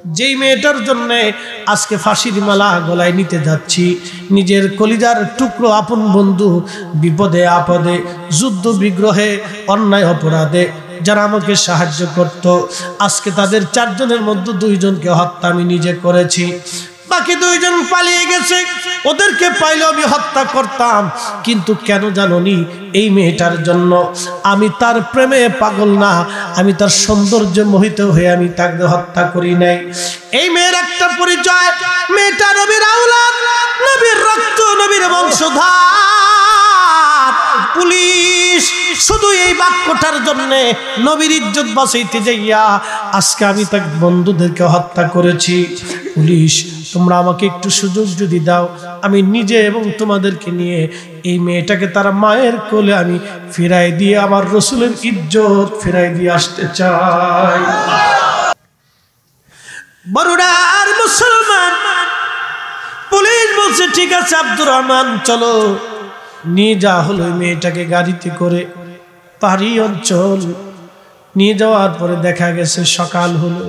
যেই মেয়েটার জন্য আজকে ফাঁসির মালা গলায় নিতে যাচ্ছি, নিজের কলিজার টুকরো আপন বন্ধু বিপদে আপদে যুদ্ধ বিগ্রহে অন্যায় অপরাধে যারা আমাকে সাহায্য করত, আজকে তাদের 4 জনের মধ্যে 2 জনকে হত্যা আমি নিজে করেছি। বাকি 2 জন পালিয়ে গেছে, ওদেরকে পাইলে আমি হত্যা করতাম। কিন্তু কেন জানোনি? এই মেয়েটার জন্য। আমি তার প্রেমে পাগল না, আমি তার সৌন্দর্য মোহিত হয়ে আমি তাকে হত্যা করি নাই। এই মেয়ের একটা পরিচয়, মেয়েটা নবীর আওলাদ, নবীর রক্ত, নবীর বংশধর। পুলিশ শুধু এই বাক্যটার জন্য নবীর ইজ্জত বাঁচাইতে যাইয়া আজকে আমি তার বন্ধুদেরকে হত্যা করেছি। পুলিশ, তোমরা আমাকে একটু সুযোগ যদি দাও, আমি নিজে এবং তোমাদেরকে নিয়ে এই মেয়েটাকে তার মায়ের কোলে আমি ফিরাই দিয়ে আমার রসুলের ইজ্জত ফিরাই দিয়ে আসতে চাই। বড়ুড়ার মুসলমান পুলিশ বলছে, ঠিক আছে আব্দুর রহমান, চলো নিয়ে যা হলো। মেয়েটাকে গাড়িতে করে পাহাড়ি অঞ্চল নিয়ে যাওয়ার পরে দেখা গেছে সকাল হলো।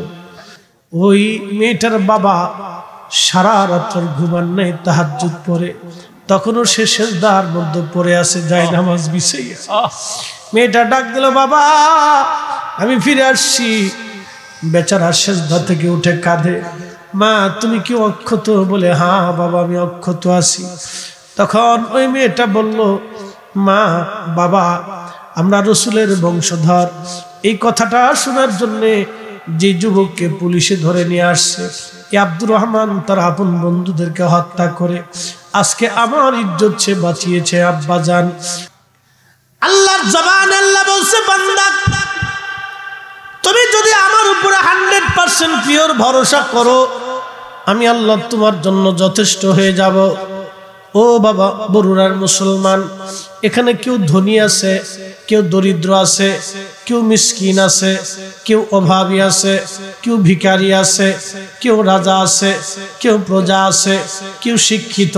ওই মেয়েটার বাবা সারা রাত্র ঘুমান নাই, তাহাজ্জুদ পড়ে, তখনও সে সেজদার মধ্যে পড়ে আছে, যায় নামাজ বিছাইয়া। মেয়েটা ডাক দিল, বাবা আমি ফিরে আসছি। বেচারা সেজদা থেকে উঠে কাঁদে, মা তুমি কি অক্ষত? বলে, হ্যাঁ বাবা আমি অক্ষত আছি। তখন ওই মেয়েটা বলল, মা বাবা আমরা রসুলের বংশধর। এই কথাটা শোনার জন্যে যে যুবককে পুলিশে ধরে নিয়ে আসছে, এই আব্দুর রহমান তার আপন বন্ধুদেরকে হত্যা করে আজকে আমার ইজ্জত সে বাঁচিয়েছে। আব্বা জান, আল্লাহর জবান আল্লাহ বলছে, বান্দা তুমি যদি আমার উপরে 100% পিওর ভরসা করো, আমি আল্লাহ তোমার জন্য যথেষ্ট হয়ে যাব। ও বাবা বরুড়ার মুসলমান, এখানে কেউ ধনী আছে, কেউ দরিদ্র আছে, কেউ মিসকিন আছে, কেউ অভাবী আছে, কেউ ভিখারি আছে, কেউ রাজা আছে, কেউ প্রজা আছে, কেউ শিক্ষিত,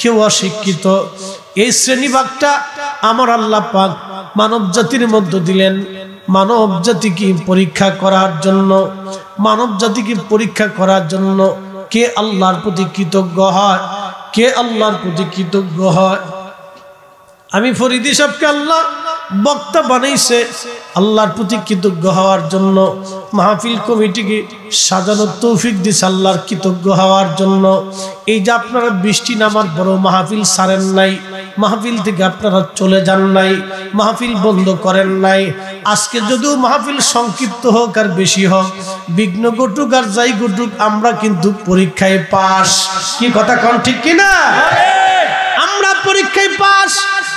কেউ অশিক্ষিত। এই শ্রেণীভাগটা আমার আল্লাহ পাক মানব জাতির মধ্যে দিলেন মানব জাতিকে পরীক্ষা করার জন্য। মানব জাতিকে পরীক্ষা করার জন্য কে আল্লাহর প্রতি কৃতজ্ঞ হয়, কে আল্লাহর প্রতি কৃতজ্ঞ হয়। আমি ফরিদি সাহেবকে আল্লাহ বক্তা বানাইছে আল্লাহর প্রতি কৃতজ্ঞ হওয়ার জন্য। মাহফিল কমিটিকে সাজানোর তৌফিক দিছে আল্লাহর কৃতজ্ঞ হওয়ার জন্য। এই যে আপনারা বৃষ্টি নামার বড় মাহফিল ছাড়েন নাই, মাহফিল থেকে আপনারা চলে যান নাই, মাহফিল বন্ধ করেন নাই। আজকে যদিও মাহফিল সংক্ষিপ্ত হোক আর বেশি হোক, বিঘ্ন ঘটুক আর যাই ঘটুক, আমরা কিন্তু পরীক্ষায় পাস। কি কথা কোন ঠিক কিনা? আমরা পরীক্ষায় পাস,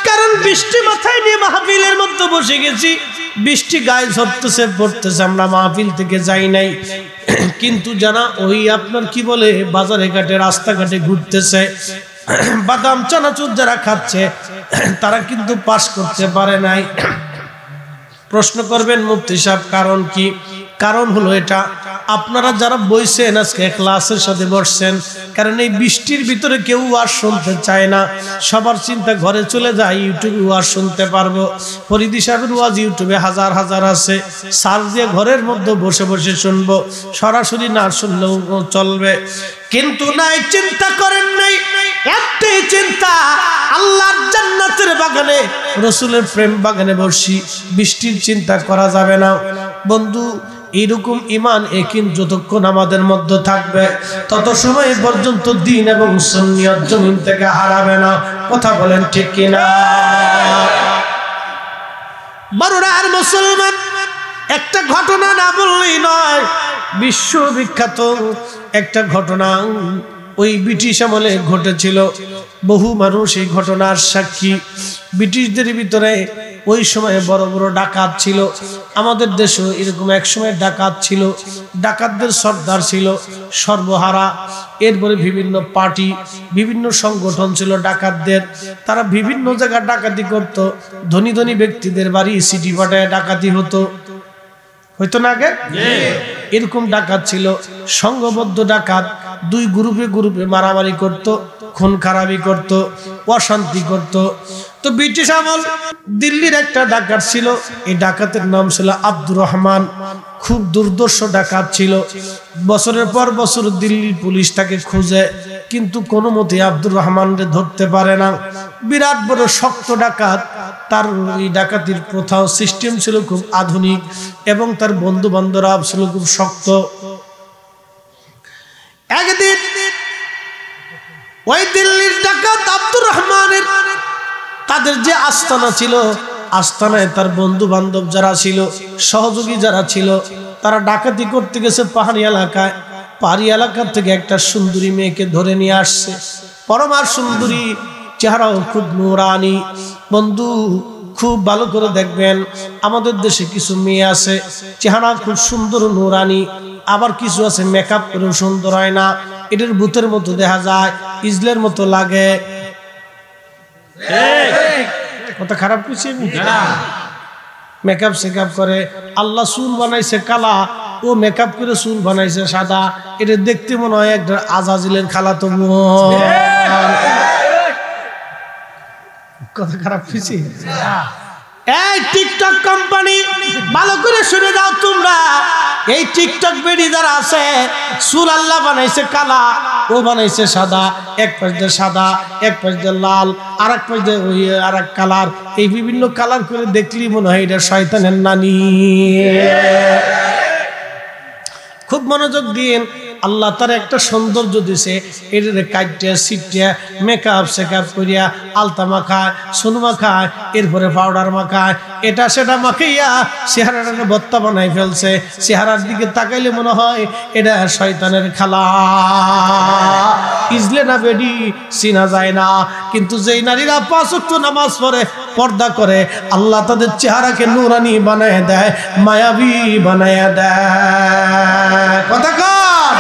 কারণ বৃষ্টি মাথায় নিয়ে মাহফিলের মধ্যে বসে গেছি। বৃষ্টি গায়ে ঝরতেছে, পড়তেছে, আমরা মাহফিল থেকে যাই নাই। কিন্তু জানা ওই আপনার কি বলে বাজারে ঘাটে রাস্তাঘাটে ঘুরতেছে, বাদাম চানাচুর যারা খাচ্ছে, তারা কিন্তু পাস করতে পারে নাই। প্রশ্ন করবেন মুফতি সাহেব কারণ কি? কারণ হলো এটা, আপনারা যারা বইছেন আজকে ক্লাসের সাথে বসছেন, কারণ এই বৃষ্টির ভিতরে কেউ ওয়াজ শুনতে চায় না। সবার চিন্তা ঘরে চলে যায়, ইউটিউবে ওয়াজ শুনতে পারবো। ফরিদি সাহেবের ওয়াজ ইউটিউবে হাজার হাজার আছে, সার্চ দিয়ে ঘরের মধ্যে বসে বসে শুনবো, সরাসরি না শুনলেও চলবে। কিন্তু নাই, চিন্তা করেন নাই, একটাই চিন্তা, আল্লাহর জান্নাতের বাগানে, রসুলের প্রেম বাগানে বসি, বৃষ্টির চিন্তা করা যাবে না। বন্ধু, এইরকম ইমান একিন যতক্ষণ আমাদের মধ্যে থাকবে, তত সময় পর্যন্ত দ্বীন এবং সুন্নিয়ত জমিন থেকে হারাবে না। কথা বলেন ঠিক কিনা? বড়ুড়ার মুসলমান, একটা ঘটনা না বললেই নয়, বিশ্ববিখ্যাত একটা ঘটনা ওই ব্রিটিশ আমলে ঘটেছিল। বহু মানুষ এই ঘটনার সাক্ষী। ব্রিটিশদের ভিতরে ওই সময় বড় বড় ডাকাত ছিল। আমাদের দেশে এরকম এক সময় ডাকাত ছিল, ডাকাতদের সর্দার ছিল সর্বহারা। এরপরে বিভিন্ন পার্টি, বিভিন্ন সংগঠন ছিল ডাকাতদের, তারা বিভিন্ন জায়গায় ডাকাতি করত। ধনী ধনী ব্যক্তিদের বাড়ি সিটি পাটায় ডাকাতি হতো, হইতো না আগে? এরকম ডাকাত ছিল, সংঘবদ্ধ ডাকাত। 2 গ্রুপে গ্রুপে মারামারি করত, খুন খারাপি করত, অশান্তি করত। তো ব্রিটিশ আমল দিল্লির একটা ডাকাত ছিল, এই ডাকাতের নাম ছিল আব্দুর রহমান। খুব দুর্দর্শ ডাকাত ছিল। বছরের পর বছর দিল্লির পুলিশ তাকে খুঁজে, কিন্তু কোনো মতে আব্দুর রহমানকে ধরতে পারে না। বিরাট বড় শক্ত ডাকাত। তার এই ডাকাতির প্রথাও সিস্টেম ছিল খুব আধুনিক, এবং তার বন্ধু বান্ধবরা ছিল খুব শক্ত। একদিন ওই দিল্লির ডাকাত আব্দুর রহমানের তাদের যে আস্তানা ছিল, আস্তানায় তার বন্ধু বান্ধব যারা ছিল, সহযোগী যারা ছিল, তারা ডাকাতি করতে গেছে পাহাড়ি এলাকায়। পাহাড়ি এলাকা থেকে একটা সুন্দরী মেয়েকে ধরে নিয়ে আসছে, পরমার সুন্দরী, চেহারাও খুব নুরানি। বন্ধু খুব ভালো করে দেখবেন, আমাদের দেশে কিছু মেয়ে আছে চেহারা খুব সুন্দর নুরানি, আবার কিছু আছে মেকআপ করে সুন্দর হয় না, এটার ভূতের মতো দেখা যায়, ইজলের মতো লাগে। কথা খারাপ কিছু মেকআপ সেকআপ করে, আল্লাহ চুল বানাইছে কালা, ও মেকআপ করে চুল বানাইছে সাদা, এটা দেখতে মনে হয় একটা আজাজিলের খালা। তো কথা খারাপ কিছু। এই টিকটক কোম্পানি ভালো করে শুনে দাও তোমরা, এই টিকটক বেডি যারা আছে, চুল আল্লাহ বানাইছে কালা, ও বানাইছে সাদা, এক পাশ দিয়ে সাদা, এক পাশ দিয়ে লাল, আর এক পাশ দিয়ে ওই আর এক কালার, এই বিভিন্ন কালার করে দেখলি মনে হয় এটা শয়তানের নানি। খুব মনোযোগ দিন, আল্লাহ তার একটা সৌন্দর্য দিছে, এর কাটিয়া সিটিয়া মেকআপ সেকআপ করিয়া আলতা মাখায়, সুন মাখায়, এরপরে পাউডার মাখায়, এটা সেটা মাখাইয়া চেহারাটাকে বত্তা বানাই ফেলছে। চেহারার দিকে তাকাইলে মনে হয় এটা শয়তানের খালা। ইজলে না বেডি চিনা যায় না, কিন্তু যেই নারীরা 5 ওয়াক্ত নামাজ পড়ে, পর্দা করে, আল্লাহ তাদের চেহারাকে নুরানি বানায় দেয়, মায়াবী বানায় দেয়। কথা কর,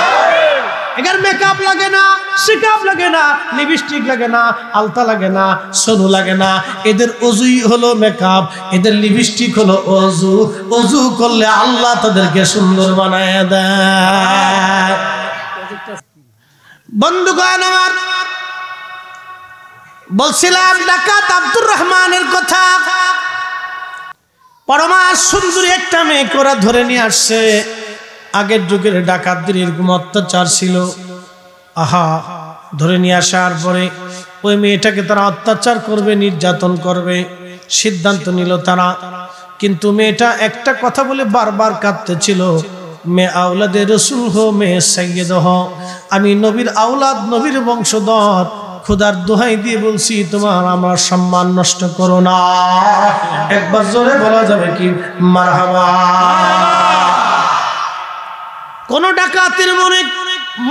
এখানে মেকআপ লাগে না, সিকাপ লাগে না, লিপস্টিক লাগে না, আলতা লাগে না, সোনু লাগে না, এদের অজুই হলো মেকআপ, এদের লিপস্টিক হলো অজু। অজু করলে আল্লাহ তাদেরকে সুন্দর বানায় দেয়। বন্ধুগণ আমার, বলছিলাম ডাকাত আব্দুর রহমানের কথা। পরমা সুন্দরী একটা মেয়েকে ওরা ধরে নিয়ে আসছে। আগের যুগের ডাকাতদের এরকম অত্যাচার ছিল। আহা, ধরে নিয়ে আসার পরে ওই মেয়েটাকে তারা অত্যাচার করবে, নির্যাতন করবে, সিদ্ধান্ত নিল তারা। কিন্তু মেয়েটা একটা কথা বলে বারবার কাঁদতেছিল, মে আওলাদে রসুল হো, মে সৈয়দ হো, আমি নবীর আওলাদ, নবীর বংশধর, খোদার দোহাই দিয়ে বলছি তোমার আমার সম্মান নষ্ট করো না। একবার জোরে বলা যাবে কি মারহাবা। কোন ডাকাতের মনে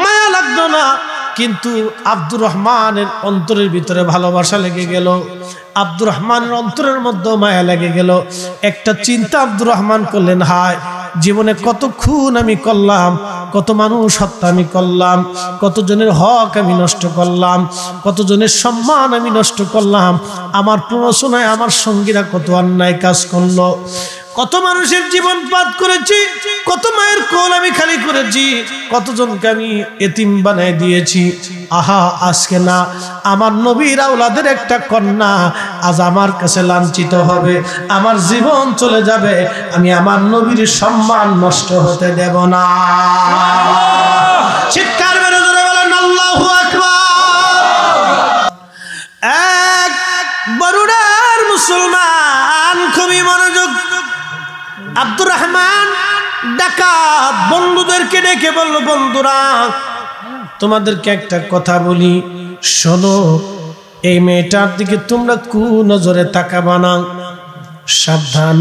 মায়া লাগতো না, কিন্তু আব্দুর রহমানের অন্তরের ভিতরে ভালোবাসা লেগে গেল। আব্দুর রহমানের অন্তরের মধ্যে মায়া লেগে গেল। একটা চিন্তা আব্দুর রহমান করলেন, হায় জীবনে কত খুন আমি করলাম, কত মানুষ হত্যা আমি করলাম, কতজনের হক আমি নষ্ট করলাম, কতজনের সম্মান আমি নষ্ট করলাম, আমার প্ররোচনায় আমার সঙ্গীরা কত অন্যায় কাজ করলো, কত মানুষের জীবন পাত করেছি, কত মায়ের কোল আমি খালি করেছি, কতজনকে আমি এতিম বানায় দিয়েছি। আহা, আজকে না আমার নবীর আওলাদের একটা কন্যা আজ আমার কাছে লাঞ্ছিত হবে, আমার জীবন চলে যাবে, আমি আমার নবীর সম্মান নষ্ট হতে দেব না। চিৎকার মেরে জোরে বলেন আল্লাহু আকবার। এক বরুড়ার মুসলমান, খুবই মনোযোগ। আব্দুর রহমান ডাকাত বন্ধুদেরকে ডেকে বলল, বন্ধুরা তোমাদেরকে একটা কথা বলি, শোনো, এই মেয়েটার দিকে তোমরা কুনজরে তাকাবা না, সাবধান,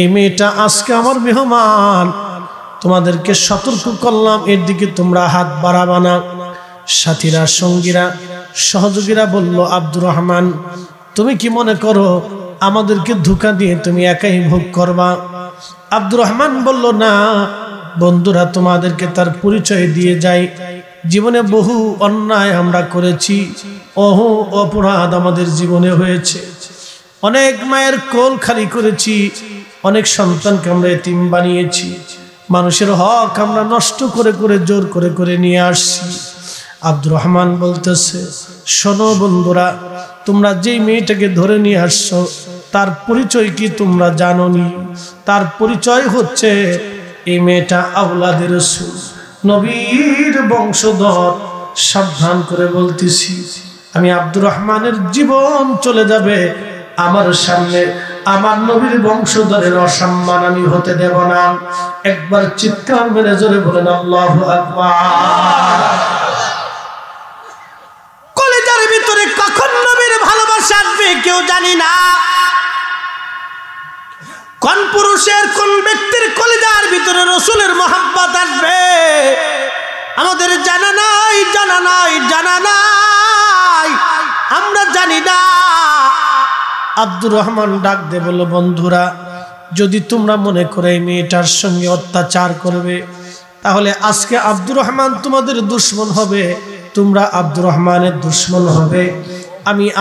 এই মেয়েটা আজকে আমার মেহমান, তোমাদেরকে সতর্ক করলাম, এর দিকে তোমরা হাত বাড়াবা না। সাথীরা, সঙ্গীরা, সহযোগীরা বলল, আব্দুর রহমান তুমি কি মনে করো আমাদেরকে ধোঁকা দিয়ে তুমি একাই ভোগ করবা? আব্দুর রহমান বলল, না বন্ধুরা, তোমাদেরকে তার পরিচয় দিয়ে যাই। জীবনে বহু অন্যায় আমরা করেছি, বহু অপরাধ আমাদের জীবনে হয়েছে, অনেক মায়ের কোল খালি করেছি, অনেক সন্তানকে আমরা এতিম বানিয়েছি, মানুষের হক আমরা নষ্ট করে করে জোর করে করে নিয়ে আসছি। আব্দুর রহমান বলতেছে, শোনো বন্ধুরা, তোমরা যেই মেয়েটাকে ধরে নিয়ে আসছো তার পরিচয় কি তোমরা জানোনি? তার পরিচয় হচ্ছে এই মেয়েটা আওলাদে রাসূল, নবীর বংশধর। সাবধান করে বলতেছি, আমি আব্দুর রহমানের জীবন চলে যাবে আমার সামনে, আমার নবীর বংশধরের অসম্মান আমি হতে দেব না। একবার চিৎকার মেরে জোরে বলেন আল্লাহু আকবার। কলিজার ভিতরে কখন নবীর ভালোবাসা আসবে কেউ জানি না। কোন পুরুষের কোন ব্যক্তির কলিজার ভিতরে রাসূলের মহব্বত আসবে আমাদের জানা নাই, জানা নাই, জানা নাই, আমরা জানি না। আব্দুর রহমান ডাক দে বলল, বন্ধুরা, যদি তোমরা মনে করে এই মেয়েটার সঙ্গে অত্যাচার করবে তাহলে আজকে আব্দুর রহমান তোমাদের দুশমন হবে, তোমরা আব্দুর রহমানের দুশমন হবে।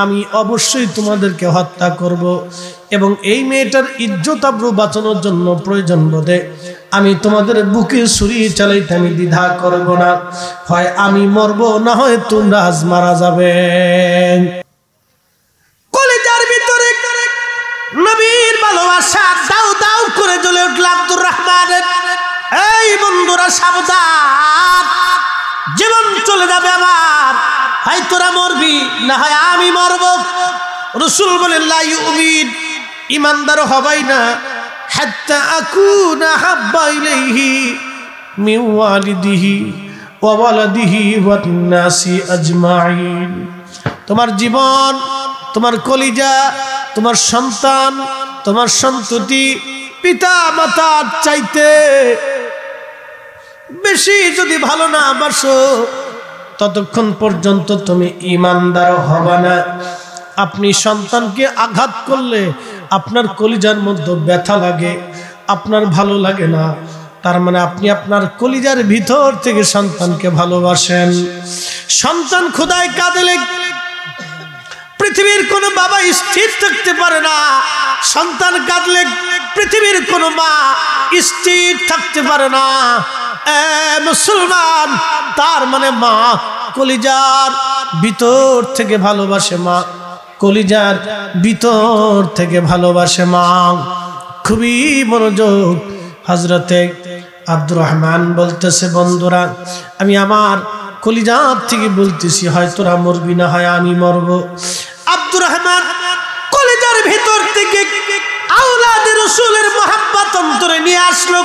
আমি অবশ্যই তোমাদেরকে হত্যা করব এবং এই মেয়েটার ইজ্জত আবরু বাঁচানোর জন্য প্রয়োজন বোধে আমি তোমাদের বুকে ছুরি চালাইতে আমি দ্বিধা করব না। হয় আমি মরবো, না হয় তোমরা আজ মারা যাবে। কলিজার ভিতরে নবীর ভালোবাসা দাউ দাউ করে জ্বলে উঠল আব্দুর রহমানের। এই বন্ধুরা সাবধান, জীবন চলে যাবে আমার, হয় তোরা মরবি না হয় আমি মরব। রাসূল বলেন, লা ইউমিন, ইমানদার হবাই না হাত্তা আকুনা হাব্বা ইলাইহি মিন ওয়ালিদিহি ওয়া ওয়ালাদিহি ওয়ান নাসি আজমাইন। তোমার জীবন, তোমার কলিজা, তোমার সন্তান, তোমার সন্ততি পিতা মাতার চাইতে বেশি যদি ভালো না বাসো ততক্ষণ পর্যন্ত তুমি ইমানদার হবে না। আপনি সন্তানকে আঘাত করলে আপনার কলিজার মধ্যে ব্যথা লাগে, আপনার ভালো লাগে না, তার মানে আপনি আপনার কলিজার ভিতর থেকে সন্তানকে ভালোবাসেন। সন্তান খোদায় কাঁদলে পৃথিবীর কোনো বাবা স্থির থাকতে পারে না, সন্তান কাঁদলে পৃথিবীর কোনো মা স্থির থাকতে পারে না। মুসলমান, তার মানে মা কলিজার ভিতর থেকে ভালোবাসে, মা কলিজার ভিতর থেকে ভালোবাসে মা। খুবই মনোযোগ। হযরতে আব্দুর রহমান বলতেছে, বন্ধুরা, আমি আমার কলিজার থেকে বলতেছি, হয় তোরা মরবি না হয় আমি মরব। আব্দুর রহমান কলিজার ভিতর থেকে আওলাদে রাসূলের মহব্বত অন্তরে নিয়ে আসলো,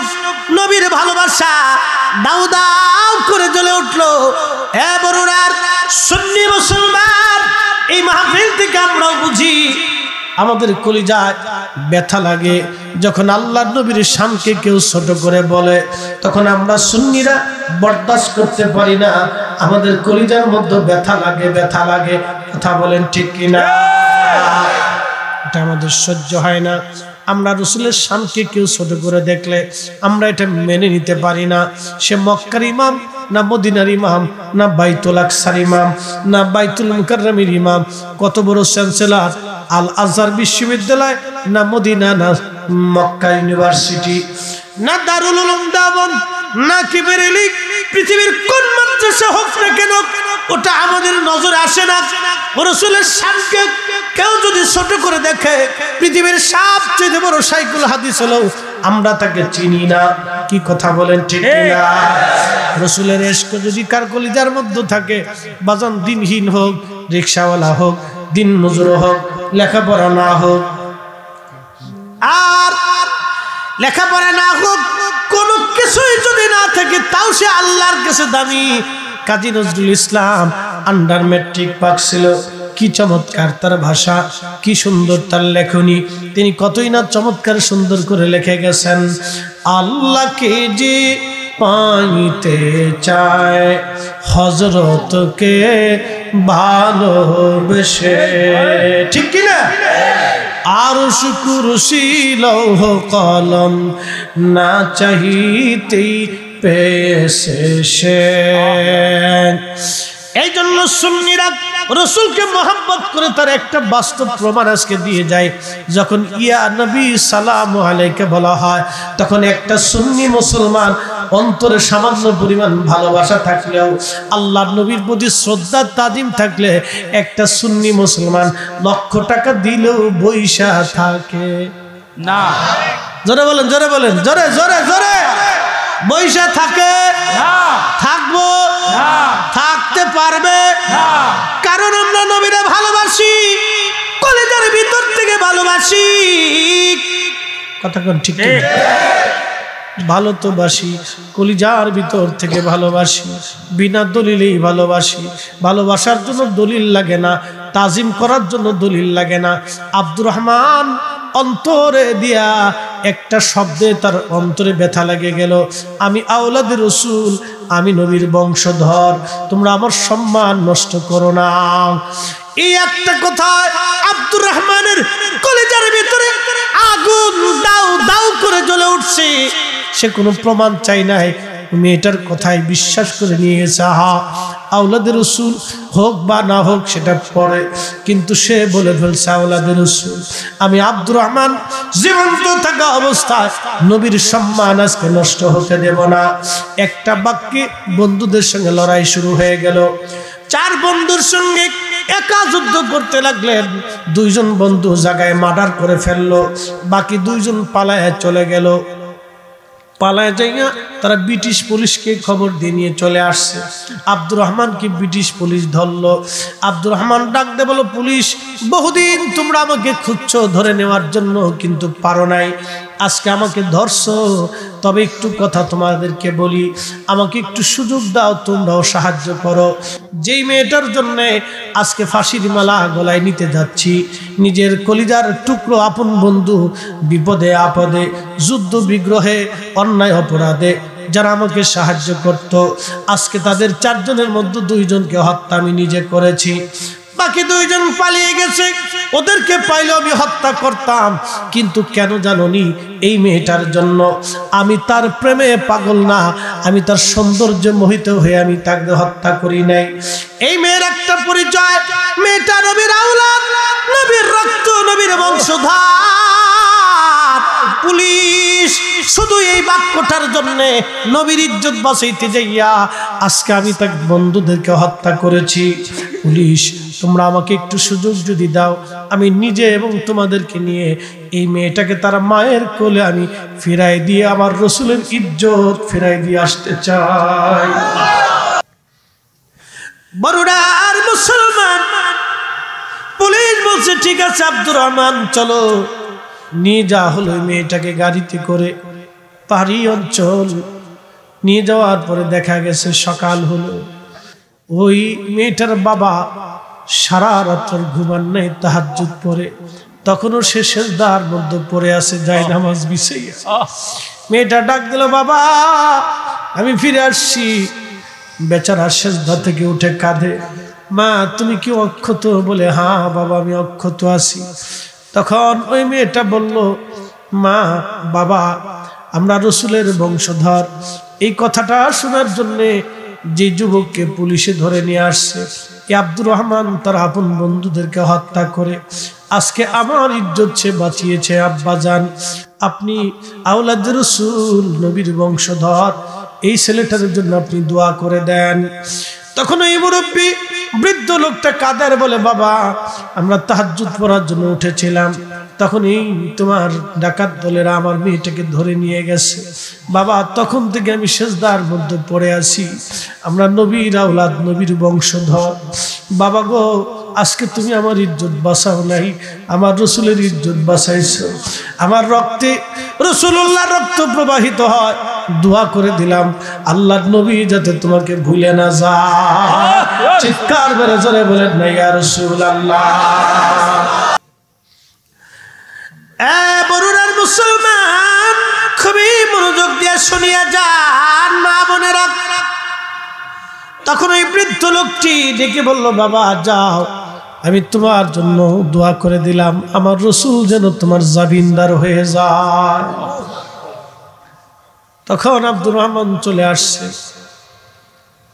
নবীর ভালোবাসা দাউ দাউ করে জ্বলে উঠলো। হে বরুণার সুন্নি মুসলমান, এই মাহফিল থেকে আমরা বুঝি আমাদের কলিজায় ব্যথা লাগে যখন আল্লাহর নবীর শানকে কেউ ছোট করে বলে, তখন আমরা সুন্নিরা বরদাস্ত করতে পারি না, আমাদের কলিজার মধ্যে ব্যথা লাগে, ব্যথা লাগে। কথা বলেন ঠিক কিনা? এটা আমাদের সহ্য হয় না। আমরা রাসূলের শানকে কেউ ছোট করে দেখলে আমরা এটা মেনে নিতে পারি না। সে মক্কার ইমাম না মদিনার ইমাম, না বাইতুল আকসার ইমাম, না বাইতুল মুকাররমের ইমাম, কত বড় চ্যান্সেলর আল আজহার বিশ্ববিদ্যালয়, না মদিনা, না মক্কা ইউনিভার্সিটি, না দারুল উলুম দেওবন্দ, না কিবরিলি, পৃথিবীর কোন মাদ্রাসা হোক না কেন ওটা আমাদের নজরে আসে না। রাসূলের শানকে কেউ যদি ছোট করে দেখে, পৃথিবীর সবচেয়ে বড় শাইখুল হাদিস হলো আমরা তাকে চিনি না। কি কথা বলেন ঠিক না? রাসূলের ইশক যদি কার কলিজার মধ্যে থাকে, বাজান দিনহীন হোক, রিকশাওয়ালা হোক, দিন মজুর হোক, লেখাপড়া না হোক, আর লেখাপড়া না হোক, কোনো কিছুই যদি না থাকে, তাও সে আল্লাহর কাছে দামি। Kazi Nazrul Islam under matric pass ছিল। কি চমৎকার তার ভাষা, কি সুন্দর তার লেখনী, তিনি কতই না চমৎকার সুন্দর করে লিখে গেছেন। আল্লাহকে যে পাইতে চায় হযরতকে ভালোবেসে, ঠিক কি না? আরশ কুরসি লৌহ কলম না চাহিতেই পেয়েছে সে। এই জন্য সুন্নিরা রসুলকে মহব্বত করে তার একটা বাস্তব প্রমাণ আজকে দিয়ে যায়। যখন ইয়া নবী সালামু আলাইকা বলা হয়, তখন একটা সুন্নি মুসলমান অন্তরে সামান্য পরিমাণ ভালোবাসা থাকলেও, আল্লাহর নবীর প্রতি শ্রদ্ধা তাজিম থাকলে, একটা সুন্নি মুসলমান লক্ষ টাকা দিলেও বইসা থাকে না। জোরে বলেন, জোরে বলেন, জোরে জোরে জোরে। বইসা থাকে না, থাকবো না, থাকতে পারবে না। কারণ আমরা নবীরে ভালোবাসি, কলিজার ভিতর থেকে ভালোবাসি। কথা কোন ঠিক? ভালো তো বাসি, কলিজার ভিতর থেকে ভালোবাসি, বিনা দলিলেই ভালোবাসি। ভালোবাসার জন্য দলিল লাগে না, তাজিম করার জন্য দলিল লাগে না। আব্দুর রহমান অন্তরে দিয়া একটা শব্দে তার অন্তরে ব্যথা লেগে গেল, আমি আওলাদে রসুল, আমি নবীর বংশধর, তোমরা আমার সম্মান নষ্ট করো না। এই একটা কথা আব্দুর রহমানের কলিজার ভিতরে আগুন দাউ দাউ করে জ্বলে উঠছে। সে কোনো প্রমাণ চাই নাই, মেয়েটার কথায় বিশ্বাস করে নিয়ে গেছে। আওলাদে রসুল হোক বা না হোক সেটা পরে, কিন্তু সে বলে ফেলছে আওলাদে রসুল। আমি আব্দুর রহমান জীবন্ত থাকা অবস্থায় নবীর সম্মান আজকে নষ্ট হতে দেব না। একটা বাক্যে বন্ধুদের সঙ্গে লড়াই শুরু হয়ে গেল। 4 বন্ধুর সঙ্গে একা যুদ্ধ করতে লাগলেন। 2 জন বন্ধু জায়গায় মার্ডার করে ফেললো, বাকি 2 জন পালায় চলে গেল। পালায় যাইয়া তারা ব্রিটিশ পুলিশকে খবর দিয়ে নিয়ে চলে আসছে। আব্দুর রহমানকে ব্রিটিশ পুলিশ ধরলো। আব্দুর রহমান ডাক দে বলো, পুলিশ বহুদিন তোমরা আমাকে খুঁজছো ধরে নেওয়ার জন্য, কিন্তু পারো নাই। আজকে আমাকে ধরছো, তবে একটু কথা তোমাদেরকে বলি, আমাকে একটু সুযোগ দাও, তোমরাও সাহায্য করো। যেই মেয়েটার জন্য আজকে ফাঁসির মালা গলায় নিতে যাচ্ছি, নিজের কলিজার টুকরো আপন বন্ধু বিপদে আপদে, যুদ্ধ বিগ্রহে, অন্যায় অপরাধে যারা আমাকে সাহায্য করত, আজকে তাদের 4 জনের মধ্যে 2 জনকে হত্যা আমি নিজে করেছি। বাকি 2 জন পালিয়ে গেছে, ওদেরকে পাইলে আমি হত্যা করতাম, কিন্তু কেন জানোনি? এই মেয়েটার জন্য। আমি তার প্রেমে পাগল না, আমি তার সৌন্দর্যে মোহিত হয়ে আমি তাকে হত্যা করি নাই। এই মেয়ের একটা পরিচয়, মেয়েটা নবীর আওলাদ, নবীর রক্ত, নবীর বংশধর। পুলিশ শুধু এই বাক্যটার জন্য নবীর ইজ্জত বাঁচাইতে যাইয়া আজকে আমি তার বন্ধুদেরকে হত্যা করেছি। পুলিশ তোমরা আমাকে একটু সুযোগ যদি দাও, আমি নিজে এবং তোমাদেরকে নিয়ে এই মেয়েটাকে তার মায়ের কোলে আমি ফিরাই দিয়ে আমার রসুলের ইজ্জত ফিরাই দিয়ে আসতে চাই। বড়ুড়ার মুসলমান পুলিশ বলছে, ঠিক আছে আব্দুর রহমান চলো, নিয়ে যা হলো মেয়েটাকে গাড়িতে করে পাহাড়ি অঞ্চল নিয়ে যাওয়ার পরে দেখা গেছে সকাল হলো। ওই মেয়েটার বাবা সারা রাত্র ঘুমান নাই, তাহাজ্জুদ পড়ে, তখনও সে সেজদার মধ্যে পড়ে আছে, যায় নামাজ বিছাইয়া। মেয়েটা ডাক দিল, বাবা আমি ফিরে আসছি। বেচারা সেজদা থেকে উঠে কাঁদে, মা তুমি কি অক্ষত? বলে হ্যাঁ বাবা আমি অক্ষত আছি। তখন ওই মেয়েটা বলল, মা বাবা আমরা রসুলের বংশধর। এই কথাটা শোনার জন্যে যে যুবককে পুলিশে ধরে নিয়ে আসছে, আব্দুর রহমান তার আপন বন্ধুদেরকে হত্যা করে আজকে আমার ইজ্জত সে বাঁচিয়েছে। আব্বা জান আপনি আওলাদ রসুল, নবীর বংশধর, এই ছেলেটার জন্য আপনি দোয়া করে দেন। তখন এই মুরব্বী বৃদ্ধ লোকটা কাদের বলে, বাবা আমরা তাহাজ্জুদ পড়ার জন্য উঠেছিলাম, তখন এই তোমার ডাকাত দলেরা আমার মেয়েটাকে ধরে নিয়ে গেছে। বাবা তখন থেকে আমি সেজদার মধ্যে পড়ে আছি, আমরা নবীর আওলাদ, নবীর বংশধর। বাবা গো আজকে তুমি আমার ইজ্জত বাঁচাও নাই, আমার রসুলের ইজ্জত বাঁচাইছো। আমার রক্তে রসুল্লাহর রক্ত প্রবাহিত হয়, দোয়া করে দিলাম আল্লাহর নবী যাতে তোমাকে ভুলে না যায়। চিৎকার করে জোরে বলেন না ইয়া রাসূলুল্লাহ। বরুণার মুসলমান খুবই মনোযোগ দিয়ে শুনিয়া যান মা বোনেরা। তখন ওই বৃদ্ধ লোকটি ডেকে বলল, বাবা যাও, আমি তোমার জন্য দোয়া করে দিলাম, আমার রসুল যেন তোমার জামিনদার হয়ে যায়। তখন আব্দুর রহমান চলে আসছে,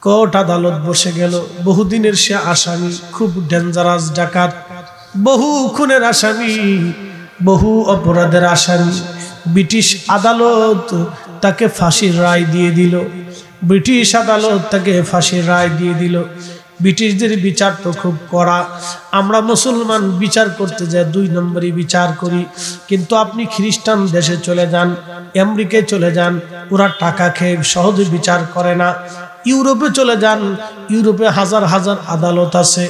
কোর্ট আদালত বসে গেল। বহুদিনের সে আসামি, খুব ডেঞ্জারাস ডাকাত, বহু খুনের আসামি, বহু অপরাধের আসামি। ব্রিটিশ আদালত তাকে ফাঁসির রায় দিয়ে দিল। ব্রিটিশ আদালত তাকে ফাঁসির রায় দিয়ে দিল। ব্রিটিশদের বিচার তো খুব কড়া। আমরা মুসলমান বিচার করতে যাই 2 নম্বরই বিচার করি। কিন্তু আপনি খ্রিস্টান দেশে চলে যান, আমেরিকায় চলে যান, ওরা টাকা খেয়ে সহজে বিচার করে না। ইউরোপে চলে যান, ইউরোপে হাজার হাজার আদালত আছে।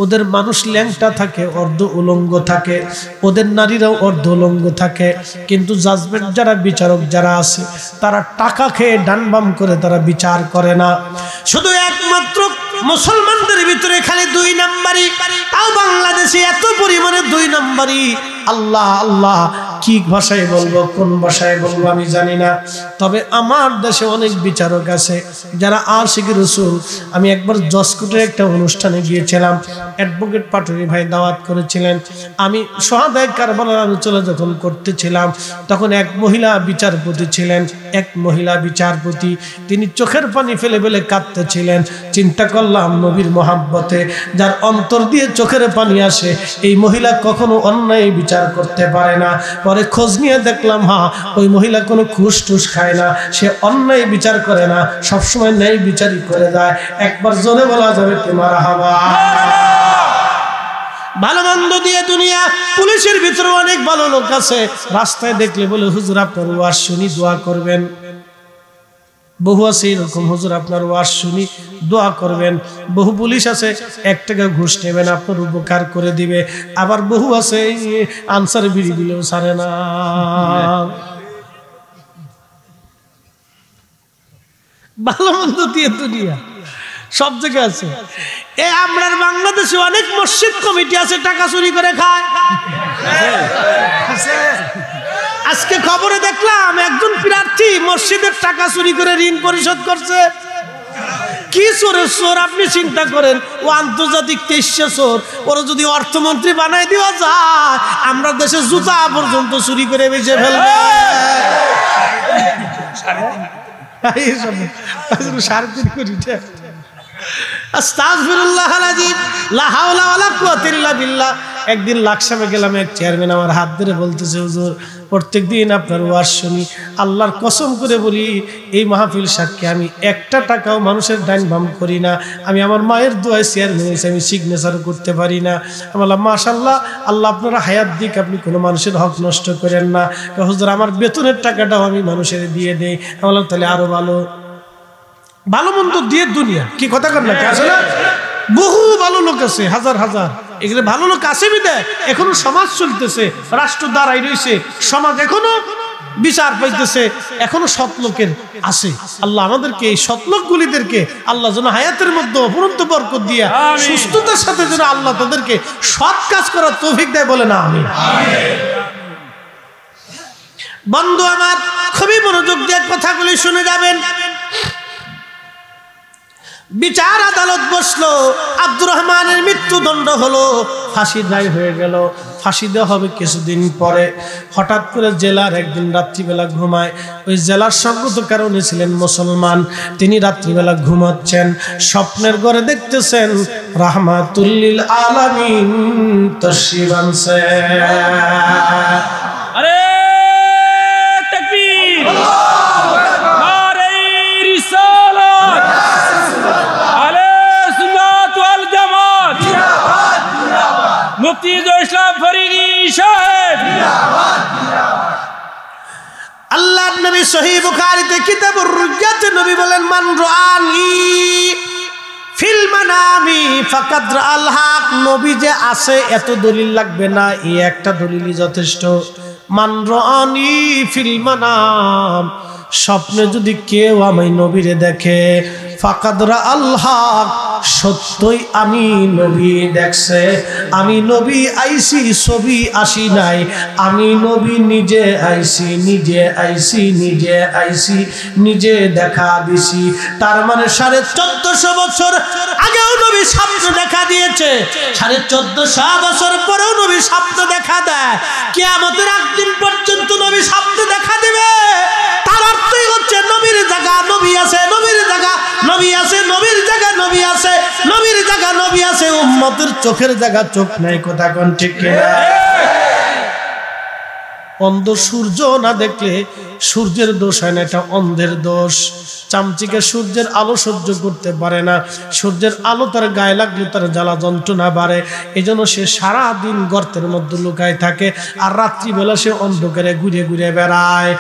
ওদের মানুষ ল্যাংটা থাকে, অর্ধ উলঙ্গ থাকে, ওদের নারীরাও অর্ধ উলঙ্গ থাকে। কিন্তু জাজমেন্ট যারা বিচারক যারা আছে তারা টাকা খেয়ে ডান বাম করে তারা বিচার করে না। শুধু একমাত্র মুসলমানদের ভিতরে খালি 2 নম্বরই, তাও বাংলাদেশে এত পরিমাণে 2 নম্বরই। আল্লাহ আল্লাহ কি ভাষায় বলবো, কোন ভাষায় বলবো আমি জানি না। তবে আমার দেশে অনেক বিচারক আছে যারা আশিক রাসূল। আমি একবার জসকোটের একটা অনুষ্ঠানে গিয়েছিলাম, অ্যাডভোকেট পাটুরি ভাই দাওয়াত করেছিলেন। আমি শাহাদায়ে কারবালার আলোচনা যখন করতেছিলাম তখন এক মহিলা বিচারপতি ছিলেন, এক মহিলা বিচারপতি। তিনি চোখের পানি ফেলে ফেলে কাঁদতেছিলেন। চিন্তা করলাম নবীর মহাব্বতে যার অন্তর দিয়ে চোখের পানি আসে, এই মহিলা কখনো অন্যায় বিচার করতে পারে না। পরে খোঁজ নিয়ে দেখলাম ওই মহিলা কোনো ঘুষ টুস খায় না, সে অন্যায় বিচার করে না, সবসময় ন্যায় বিচারই করে যায়। একবার জোরে বলা যাবে কি মারহাবা। ভালো মন্দ দিয়ে দুনিয়া। পুলিশের ভিতরে অনেক ভালো লোক আছে, রাস্তায় দেখলে বলে হুজুর আপনার ওয়াজ শুনি দোয়া করবেন। বহু আছে এরকম, হুজুর আপনার ওয়াজ শুনি দোয়া করবেন। বহু পুলিশ আছে 1 টাকা ঘুষ নেবেন, আপনার উপকার করে দিবে। আবার বহু আছে আনসার বিড়ি দিলেও ছাড়ে না। ভালো মন্দ দিয়ে দুনিয়া সব জায়গায় আছে। আমরা বাংলাদেশে অনেক মসজিদ কমিটি আছে টাকা চুরি করে খায়। আজকে খবরে দেখলাম একজন প্রার্থী মসজিদের টাকা চুরি করে ঋণ পরিশোধ করছে। কি চোরের চোর আপনি চিন্তা করেন, ও আন্তর্জাতিক 23 চোর। ওরা যদি অর্থমন্ত্রী বানাই দেওয়া যায়, আমরা দেশে জুতা পর্যন্ত চুরি করে বেঁচে ফেলবে। 3.5 কোটি টাকা। আস্তাগফিরুল্লাহ আলাযীম, লা হাওলা ওয়ালা কুওয়াতা ইল্লা বিল্লাহ। একদিন লাকসামে গেলাম, এক চেয়ারম্যান আমার হাত ধরে বলতেছে হুজুর প্রত্যেকদিন আপনার ওয়াজ শুনি, আল্লাহর কসম করে বলি এই মাহফিল সাক্ষী আমি 1 টাকাও মানুষের ডাইন বাম করি না। আমি আমার মায়ের দোয়ায় চেয়ারম্যান হয়েছি, আমি সিগনেচার করতে পারি না। আমি বললাম মাশাআল্লাহ, আল্লাহ আপনারা হায়াত দিক, আপনি কোনো মানুষের হক নষ্ট করেন না। হুজুর আমার বেতনের টাকাটাও আমি মানুষের দিয়ে দেই। আমি বললাম তাহলে আরো ভালো। ভালো মন্দ দিয়ে দুনিয়া কি কথা কর না, আছে না? বহু ভালো লোক আছে, হাজার হাজার। এখানে ভালো লোক আছে বিদায় এখনো সমাজ চলতেছে, রাষ্ট্র দাঁড়াই রয়েছে, সমাজ এখনো বিচার পাইতেছে, এখনো সৎ লোকের আছে। আল্লাহ আমাদেরকে এই সৎ লোকগুলিদেরকে আল্লাহ যেন হায়াতের মধ্যে অপরন্ত বরকত দিয়া সুস্থতার সাথে যেন আল্লাহ তাদেরকে সৎ কাজ করার তৌফিক দেয়, বলে না আমিন। বন্ধু আমার খুবই মনোযোগ দিয়ে কথাগুলি শুনে যাবেন। বিচার আদালত বসলো, আব্দুর রহমানের মৃত্যুদণ্ড হলো, ফাঁসির রায় হয়ে গেল। ফাঁসি দেওয়া হবে কিছুদিন পরে। হঠাৎ করে জেলার একদিন রাত্রিবেলা ঘুমায়। ওই জেলার সঙ্গত কারণে ছিলেন মুসলমান, তিনি রাত্রিবেলা ঘুমাচ্ছেন, স্বপ্নের ঘরে দেখতেছেন রাহমাতুল লিল আলামিন তশরিফ আনছে। আরে তাকবীর, নারে রিসালাত, আলে সুন্নাত ওয়াল জামাত, মুফতি ইসলাম ফরিদি সাহেব। আল্লাহর নবী সহিহ বুখারীতে কিতাবুর রুয়াতে নবী বলেন মান রাআনি ফিল মানামি ফাকাদ রাআল হক। নবী যে আছে এত দলিল লাগবে না, এই একটা দলিলই যথেষ্ট। মান রাআনি ফিল মানাম, স্বপ্নে যদি কেউ আমি নবীরে দেখে, ফাকাদ রাআল হক, সত্যই আমি নবী দেখছে। আমি নবী আইছি, ছবি আসি নাই, আমি নবী নিজে আইছি, নিজে আইছি, নিজে আইছি, নিজে দেখা দিছি। তার মানে 1450 বছর আগেও নবী স্বপ্ন দেখা দিয়েছে, 1450 বছর পরেও নবী স্বপ্ন দেখা দেয়। কিয়ামতের একদিন পর্যন্ত নবী স্বপ্ন দেখা দিবে। তার অর্থই হচ্ছে নবীর জায়গা নবী আছে, নবীর জায়গা নবী আছে, নবীর জায়গা নবী আছে, নবীর জায়গা নবী আছে, উম্মতের চোখের জায়গা চোখ নাই। কথা কোন ঠিক কিনা? অন্ধ সূর্য না দেখলে সূর্যের দোষ হয় না, এটা অন্ধের দোষ। চামচিকে সূর্যের আলো সহ্য করতে পারে না, সূর্যের আলো তার গায়ে লাগলে তার জ্বালা যন্ত্রণা বাড়ে, এই জন্য সে সারাদিন গর্তের মধ্যে লুকায় থাকে, আর রাত্রিবেলা সে অন্ধকারে ঘুরে ঘুরে বেড়ায়।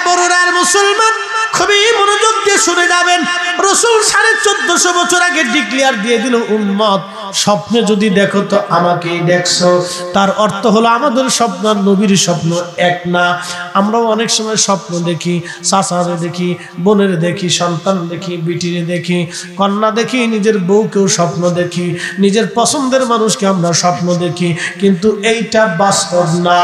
বড়রার মুসলমান খুবই মনোযোগ দিয়ে শুনে যাবেন, রাসূল 1450 বছর আগে ডিক্লেয়ার দিয়ে দিল, উম্মত স্বপ্নে যদি দেখো তো আমাকেই দেখছো। তার অর্থ হলো আমাদের স্বপ্ন আর নবীর স্বপ্ন এক না। আমরাও অনেক সময় স্বপ্ন দেখি, চাচারে দেখি, বোনের দেখি, সন্তান দেখি, বিটিরে দেখি, কন্যা দেখি, নিজের বউকেও স্বপ্ন দেখি, নিজের পছন্দের মানুষকে আমরা স্বপ্ন দেখি, কিন্তু এইটা বাস্তব না।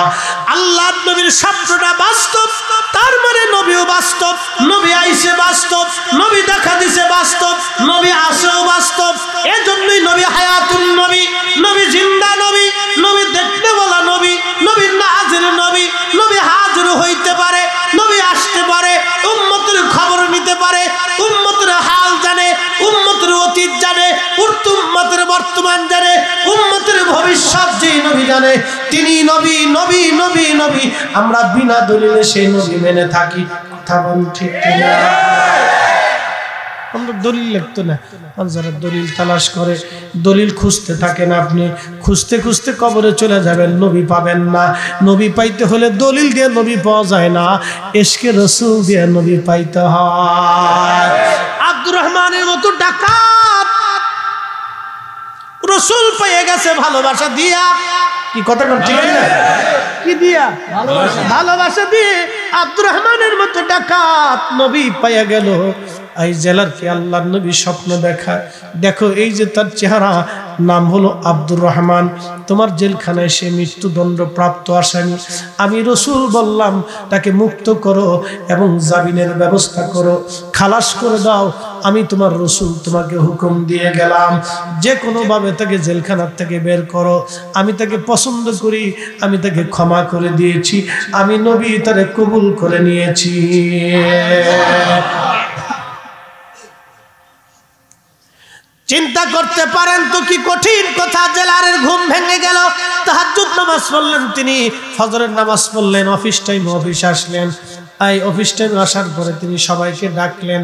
আল্লাহর নবীর স্বপ্নটা বাস্তব, তার মানে নবীও বাস্তব, নবী আইসে বাস্তব, নবী দেখা দিছে বাস্তব, নবী আসেও বাস্তব। এজন্যই নবী হায়াতুন নবী, নবী জিন্দা নবী, নবী দেখতে বলা নবী, নবী নাজির নবী, নবী হাজির হইতে পারে, নবী আসতে পারে, উম্মতের খবর নিতে পারে, উম্মতের হাল জানে, উম্মতের অতীত জানে, উম্মতের বর্তমান জানে, উম্মতের ভবিষ্যৎ যেই নবী জানে তিনি নবী, নবী, নবী, নবী। আমরা বিনা দলিলে সেই নবী মেনে থাকি। কথা বল ঠিক কিনা? আমরা দলিল লিখতো না, আর যারা দলিল তালাশ করে, দলিল খুঁজতে থাকেন, আপনি খুঁজতে খুঁজতে কবরে চলে যাবেন, নবী পাবেন না। নবী পাইতে হলে দলিল দিয়ে নবী পাওয়া যায় না, ইশকে রাসূল দিয়ে নবী পাইতে হয়। আব্দুর রহমানের মতো ডাকাত রাসূল পেয়ে গেছে ভালোবাসা দিয়া। কি কথা ঠিক না? কি দিয়া? ভালোবাসা দিয়ে আব্দুর রহমানের মতো ডাকাত নবী পাইয়া গেল। এই জেলার কি আল্লাহর নবী স্বপ্ন দেখায়, দেখো এই যে তার চেহারা, নাম হলো আব্দুর রহমান, তোমার জেলখানায় সে মৃত্যুদণ্ড প্রাপ্ত আসামি, আমি রাসূল বললাম তাকে মুক্ত করো এবং জামিনের ব্যবস্থা করো, খালাস করে দাও। আমি তোমার রাসূল তোমাকে হুকুম দিয়ে গেলাম, যে কোনোভাবে তাকে জেলখানার থেকে বের করো। আমি তাকে পছন্দ করি, আমি তাকে ক্ষমা করে দিয়েছি, আমি নবী তারে কবুল করে নিয়েছি। চিন্তা করতে পারেন তো কি কঠিন কথা। জেলারের ঘুম ভেঙে গেল, তাহাজ্জুদ নামাজ পড়লেন তিনি, ফজরের নামাজ পড়লেন, অফিস টাইম অফিস আসলেন। এই অফিস টাইম আসার পরে তিনি সবাইকে ডাকলেন,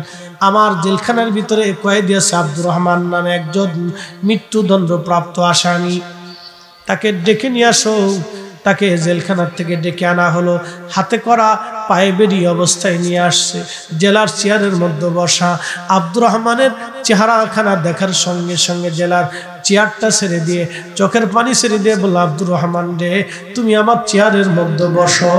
আমার জেলখানার ভিতরে কয়েদি আছে আব্দুর রহমান নামে একজন মৃত্যুদণ্ড প্রাপ্ত আসামি, তাকে ডেকে নিয়ে আসো। তাকে জেলখানার থেকে ডেকে আনা হলো, হাতে করা পায়ে বেরি অবস্থায় নিয়ে আসছে, জেলার চেয়ারের মধ্যে বসা। আব্দুর রহমানের চেহারাখানা দেখার সঙ্গে সঙ্গে জেলার চেয়ারটা ছেড়ে দিয়ে, চোখের পানি ছেড়ে দিয়ে বলল, আব্দুর রহমান রে, তুমি আমার চেয়ারের মধ্যে বসো,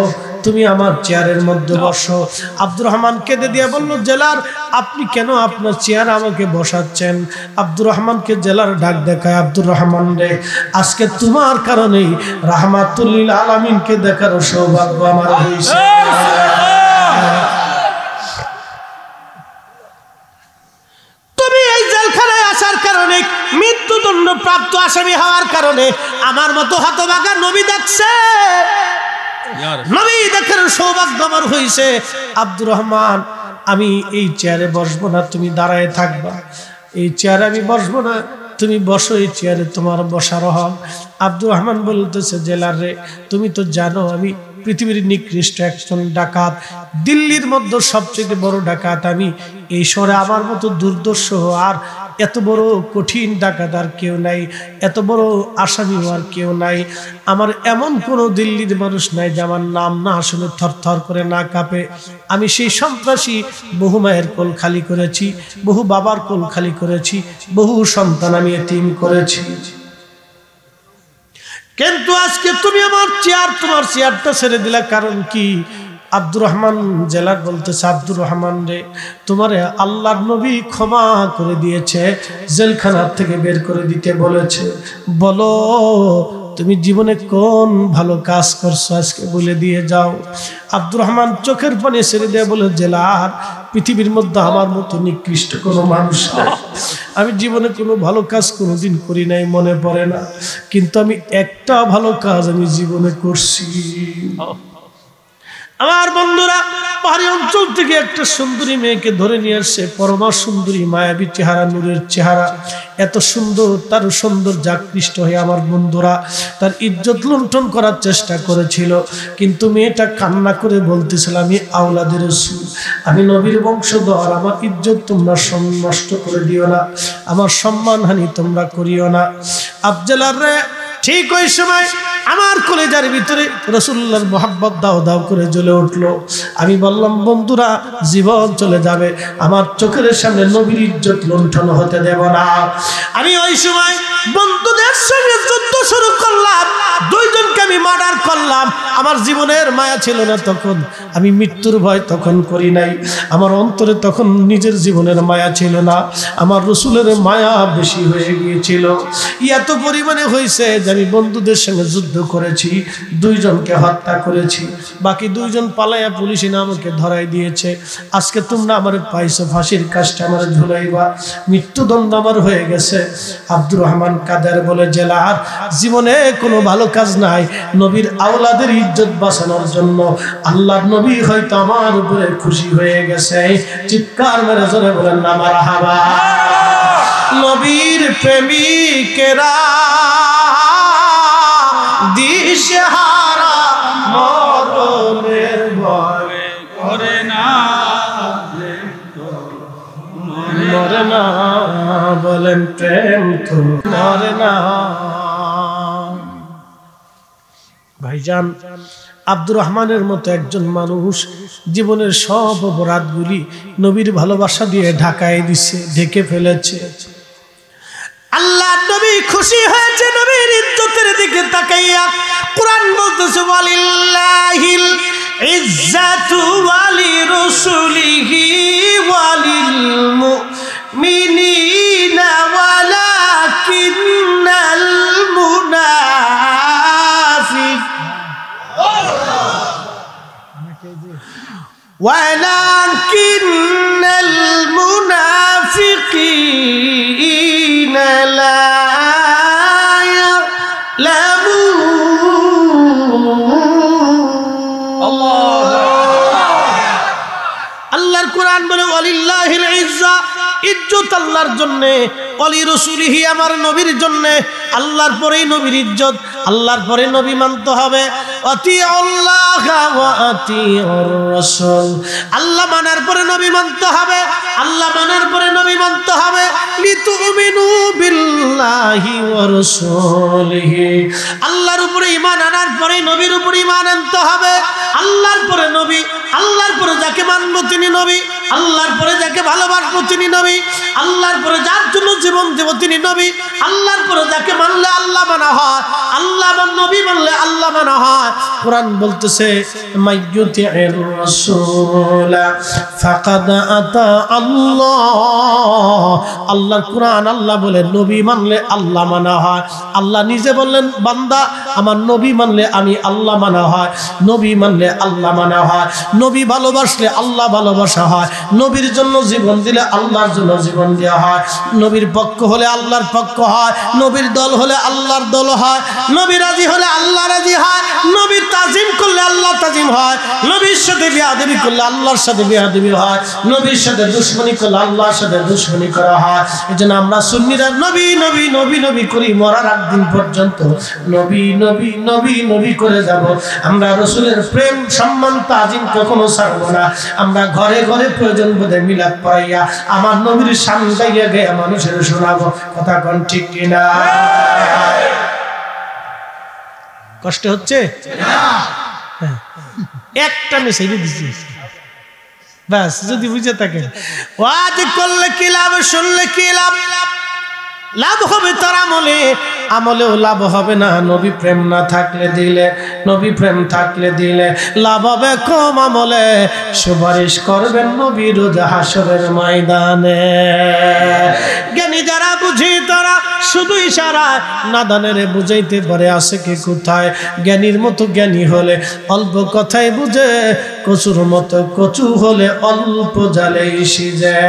তুমি আমার চেয়ারের মধ্যে বসো। আব্দুর রহমান কেঁদে দিয়ে বলল, জেলার আপনি কেন আপনার চেয়ার আমাকে বসাচ্ছেন? আব্দুর রহমানকে জেলার ডাক দেখায়, আব্দুর রহমান রে, আজকে তোমার কারণেই রাহমাতুল লিল আলামিনকে দেখার সৌভাগ্য আমার হয়েছে। তুমি এই জেলখানায় আসার কারণে, মৃত্যুদণ্ড প্রাপ্ত আসামি হওয়ার কারণে আমার মতো হতভাগা নবী দেখছে, নবী দেখার সৌভাগ্য আমার হয়েছে। আব্দুর রহমান, আমি এই চেয়ারে বসবো না, তুমি দাঁড়ায় থাকবা। এই চেয়ারে আমি বসবো না, তুমি বসো, এই চেয়ারে তোমার বসার হক। আব্দুর রহমান বলতেছে, জেলার রে, তুমি তো জানো আমি পৃথিবীর নিকৃষ্ট একজন ডাকাত, দিল্লির মধ্যে সবচেয়ে বড় ডাকাত আমি। এই শহরে আমার মতো দুর্দর্শ আর এত বড় কঠিন ডাকাত আর কেউ নাই, এত বড় আসামি আর কেউ নাই। আমার এমন কোনো দিল্লির মানুষ নাই যে আমার নাম না আসলে থরথর করে না কাঁপে। আমি সেই সন্ত্রাসী বহু মায়ের কোল খালি করেছি, বহু বাবার কোল খালি করেছি, বহু সন্তান আমি এতিম করেছি, কিন্তু আজকে তুমি আমার চেয়ার, তোমার চেয়ারটা ছেড়ে দিলা, কারণ কি? আব্দুর রহমান জেলার বলতেছে, আব্দুর রহমান রে, তোমারে আল্লাহর নবী ক্ষমা করে দিয়েছে, জেলখানার থেকে বের করে দিতে বলেছে। বলো তুমি জীবনে কোন ভালো কাজ করছো, আজকে বলে দিয়ে যাও। আব্দুর রহমান চোখের পানি ছেড়ে দিয়ে বলে, জেলার, পৃথিবীর মধ্যে আমার মতো নিকৃষ্ট কোনো মানুষ নাই, আমি জীবনে কোনো ভালো কাজ কোনোদিন করি নাই, মনে পড়ে না, কিন্তু আমি একটা ভালো কাজ আমি জীবনে করছি। আমার বন্ধুরা, পাহাড়ি অঞ্চল থেকে একটা সুন্দরী মেয়েকে ধরে নিয়ে আসছে, পরমা সুন্দরী মায়াবী চেহারা, নূরের চেহারা, এত সুন্দর, তার সৌন্দর্য আকৃষ্ট হয়ে আমার বন্ধুরা তার ইজ্জত লুণ্ঠন করার চেষ্টা করেছিল। কিন্তু মেয়েটা কান্না করে বলতেছিল, আমি আওলাদের রাসূল, আমি নবীর বংশধর, আমার ইজ্জত তোমরা নষ্ট করে দিও না, আমার সম্মানহানি তোমরা করিও না। আফজালার রে, ঠিক ওই সময় আমার কলেজার ভিতরে রাসূলুল্লাহর মোহাব্বত দাও দাও করে জ্বলে উঠলো। আমি বললাম, বন্ধুরা জীবন চলে যাবে, আমার চোখের সামনে নবীর ইজ্জত লুণ্ঠন হতে দেব না। আমি ওই সময় বন্ধুদের সঙ্গে যুদ্ধ শুরু করলাম, দুইজনকে আমি মার্ডার করলাম। আমার জীবনের মায়া ছিল না তখন, আমি মৃত্যুর ভয় তখন করি নাই। আমার অন্তরে তখন নিজের জীবনের মায়া ছিল না, আমার রাসূলের মায়া বেশি হয়ে গিয়েছিল। এত পরিমাণে হয়েছে যে আমি বন্ধুদের সঙ্গে যুদ্ধ করেছি, দুইজনকে হত্যা করেছি, বাকি দুইজন পালাইয়া পুলিশ এনে আমাকে ধরাই দিয়েছে। আজকে তোমরা আমার পাইছো, ফাঁসির কাজটা আমার ঝুলাইবা, মৃত্যুদণ্ড আমার হয়ে গেছে। আব্দুর রহমান কাদের বলে, জেলার জীবনে কোনো ভালো কাজ নাই, নবীর আওলাদের ইজ্জত বাঁচানোর জন্য আল্লাহর নবী হয়তো আমার উপরে খুশি হয়ে গেছে। চিৎকার মেরে জোরে বলেন না মারহাবা। নবীর প্রেমিকেরা দিশেহারা মরণের ভয় করে না, মরে না, বলেন প্রেম তো মরে না। ভাইজান, আব্দুর রহমানের মতো একজন মানুষ জীবনের সব অপরাধগুলি নবীর ভালোবাসা দিয়ে ঢাকায় দিচ্ছে, ঢেকে ফেলেছে। আল্লাহ নবী খুশি হয়েছে নবীর ইজ্জতের দিকে তাকাইয়া। কুরআন বলতেছে, ওয়ালিল্লাহিল ইজ্জাতু ওয়ালিরাসূলিহি ওয়ালিল মুমিনিনা ওয়ালাকিন্নাল মুনাফিক ওয়ালাকিন্নাল মুনাফিকিনা লা আল্লাহর কোরআন বলে, ওয়ালিল্লাহিল ইজ্জা, ইজ্জত আল্লাহর জন্য, ওয়ালি রাসূলিহি, আমার নবীর জন্য। আল্লাহর পরেই নবীর ইজ্জত, আল্লাহর পরে নবী মানতে হবে। আতিউল্লাহ ওয়া আতিউর রাসূল, আল্লাহ মানার পরে নবী মানতে হবে, আল্লাহ মানার পরে নবী মানতে হবে। লিতুমিনু বিল্লাহি ওয়া রাসূলিহি, আল্লাহর উপরে ঈমান আনার পরে নবীর উপরে ঈমান আনতে হবে। আল্লাহর পরে নবী, আল্লাহর পরে যাকে মানবো তিনি নবী, আল্লাহর পরে যাকে ভালোবাসবো তিনি নবী, আল্লাহর পরে যার জন্য জীবন দেব তিনি নবী, আল্লাহর পরে যাকে মানলে আল্লাহ মানা হয়, আল্লাহ বা নবী মানলে আল্লাহ মানা হয়। কোরআন বলতেছে, মাইয়ুতির রাসূল ফাকাদ আতা আল্লাহ। আল্লাহর কোরআন, আল্লাহ বলে নবী মানলে আল্লাহ মানা হয়। আল্লাহ নিজে বললেন, বান্দা আমার নবী মানলে আমি আল্লাহ মানা হয়, নবী মানলে আল্লাহ মানা হয়, নবী ভালোবাসলে আল্লাহ ভালোবাসা হয়, নবীর জন্য জীবন দিলে আল্লাহর জন্য জীবন দেওয়া হয়, নবীর পক্ষ হলে আল্লাহর পক্ষ হয়, নবীর দল হলে আল্লাহর দল হয়, নবী রাজি হলে আল্লাহ রাজি হয়, নবীর তাজিম করলে আল্লাহ তাজিম হয়, নবীর সাথে বেয়াদবি করলে আল্লাহর সাথে বেয়াদবি হয়, নবীর সাথে দুশমনি করলে আল্লাহর সাথে দুশমনি করা হয়। এজন্য আমরা সুন্নিরা নবী নবী নবী নবী করি, মরার আগ দিন পর্যন্ত নবী নবী নবী নবী করে যাব। আমরা রাসূলের প্রেম সম্মান তাজিম কখনো ছাড়ব না। আমরা ঘরে ঘরে প্রয়োজন বোধে মিলাদ পড়াইয়া আমার নবীর শান গাইয়া গাইয়া মানুষের শোনাবো। কথা কোন ঠিক কিনা? কষ্ট হচ্ছে না? একটা মেসেজ দিচ্ছি বাস, যদি বুঝে থাকেন। ওয়াজ করলে কি লাভ, শুনলে কি লাভ? লাভ হবে তার আমলে, আমলেও লাভ হবে না নবী প্রেম না থাকলে দিলে, নবী প্রেম থাকলে দিলে লাভ হবে কম আমলে। সুপারিশ করবেন নবী রোজ হাসরের ময়দানে। জ্ঞানী যারা বুঝি তারা শুধু ইশারায়, নাদানেরে বুঝাইতে পারে আছে কি কোথায়। জ্ঞানীর মতো জ্ঞানী হলে অল্প কথাই বুঝে, কচুর মতো কচু হলে অল্প জালেই সিজে।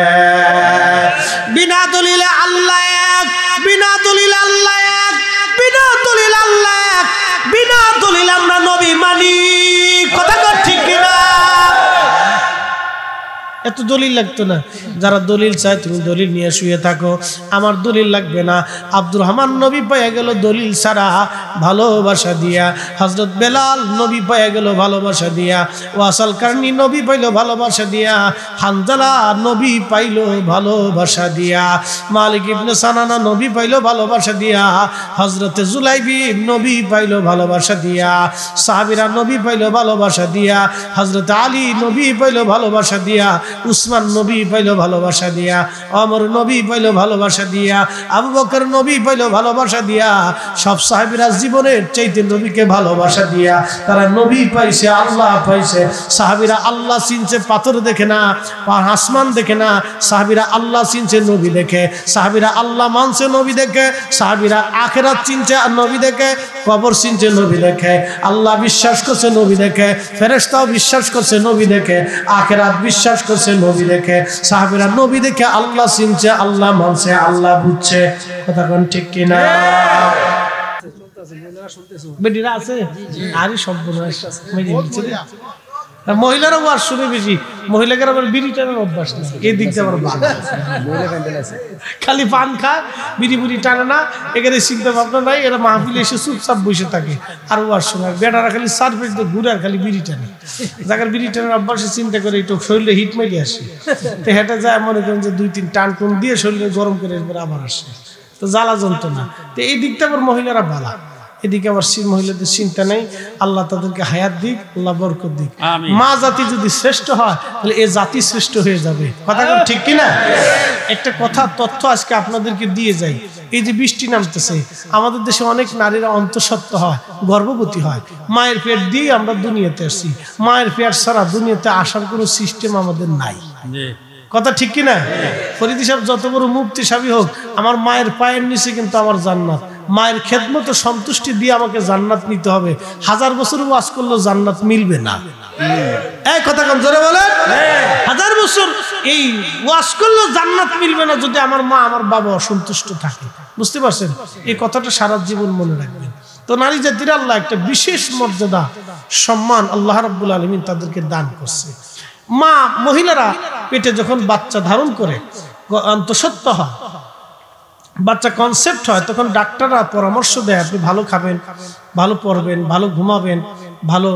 বিনা দলিলে আল্লাহ এক, বিনা দলিল আল্লাহ এক, বিনা দলিল আল্লাহ এক, বিনা দলিল আমরা নবী মানি। কথা ঠিক কিনা? এত দলিল লাগতো না। যারা দলিল চায় তুমি দলিল নিয়ে শুয়ে থাকো, আমার দলিল লাগবে না। আব্দুর রহমান নবী পেয়ে গেল দলিল ছাড়া, ভালোবাসা দিয়া। হযরত বেলাল নবী পেয়ে গেল ভালোবাসা দিয়া। ওয়াসাল কারনি নবী পাইল ভালোবাসা দিয়া। হানজালা নবী পাইল ভালোবাসা দিয়া। মালিক ইবনে সানানা নবী পাইল ভালোবাসা দিয়া। হযরতে জুলাইবি নবী পাইল ভালোবাসা দিয়া। সাহাবীরা নবী পাইল ভালোবাসা দিয়া। হযরত আলী নবী পাইল ভালোবাসা দিয়া। উসমান নবী পাইল ভালোবাসা দিয়া। ওমর নবী পাইল ভালোবাসা দিয়া। আবু বকর নবী পাইল ভালোবাসা দিয়া। সব সাহাবীরা জীবনের চাইতে নবীকে ভালোবাসা দিয়া তারা নবী পাইছে, আল্লাহ পাইছে। সাহাবীরা আল্লাহ চিনছে, পাথর দেখে না, আসমান দেখে না। সাহাবীরা আল্লাহ চিনছে নবী দেখে। সাহাবীরা আল্লাহ মানছে নবী দেখে। সাহাবীরা আখিরাত চিনছে নবী দেখে, কবর চিনছে নবী দেখে। আল্লাহ বিশ্বাস করছে নবী দেখে, ফেরেশতাও বিশ্বাস করছে নবী দেখে, আখিরাত বিশ্বাস করছে নবী দেখে। সাহাবীরা নবী দেখে আল্লাহ চিনছে, আল্লাহ মানছে, আল্লাহ বুঝছে। কথা কোন ঠিক কিনা? বেটিরা আছে আরে সম্পূর্ণ মহিলারা ওয়াজ শুনে বেশি। মহিলাদের আবার বিড়ি টানার অভ্যাস নেই, এই দিক দিয়ে আবার খালি পান খায়, বিড়ি বুড়ি টানে না। এখানে চিন্তা ভাবনা নাই, এরা মাহফিলে এসে চুপচাপ বসে থাকে আর ওয়াজ শোনে। বেটারা খালি সার্ফেস দিয়ে ঘুরে আর খালি বিড়ি টানে। যাদের বিড়ি টানার অভ্যাসে চিন্তা করে একটু শরীরে হিট মেরে আসে, তো হেঁটে যায় মনে করেন যে 2-3 টান টুন দিয়ে শরীরে গরম করে আবার আসে, তো জ্বালা যন্ত্রণা। তো এই দিকটা আবার মহিলারা বালা, এদিকে আবার মহিলাদের চিন্তা নেই। আল্লাহ তাদেরকে হায়াত দিক, আল্লাহ বরকত দিক। মা জাতি যদি শ্রেষ্ঠ হয় তাহলে এই জাতি শ্রেষ্ঠ হয়ে যাবে। কথা ঠিক কিনা? একটা কথা তথ্য আজকে আপনাদেরকে দিয়ে যাই। এই যে বৃষ্টি নামতেছে, আমাদের দেশে অনেক নারীরা অন্তঃসত্ত্বা হয়, গর্ভবতী হয়। মায়ের পেট দিয়ে আমরা দুনিয়াতে আসছি। মায়ের পেট ছাড়া দুনিয়াতে আসার কোনো সিস্টেম আমাদের নাই। কথা ঠিক কিনা? ফরিদি সাহেব যত বড় মুফতি সাহেবই হোক, আমার মায়ের পায়ের নিচে কিন্তু আমার জান্নাত। মায়ের খেদমত ও সন্তুষ্টি দিয়ে আমাকে জান্নাত নিতে হবে। 1000 বছর ওয়াজ করলেও জান্নাত মিলবে না। এই কথা কোন জোরে বলেন? 1000 বছর এই ওয়াজ করলেও জান্নাত মিলবে না যদি আমার মা আমার বাবা অসন্তুষ্ট থাকে। বুঝতে পারছেন? এই কথাটা সারা জীবন মনে রাখবেন। তো নারী জাতির আল্লাহ একটা বিশেষ মর্যাদা, সম্মান আল্লাহ রাব্বুল আলামিন তাদেরকে দান করছে। মা মহিলারা পেটে যখন বাচ্চা ধারণ করে অন্তঃসত্ত্বা হয়, বাচ্চা কনসেপ্ট হয়, তখন ডাক্তাররা পরামর্শ দেয় আপনি ভালো খাবেন, ভালো পড়বেন, ভালো ঘুমাবেন, ভালো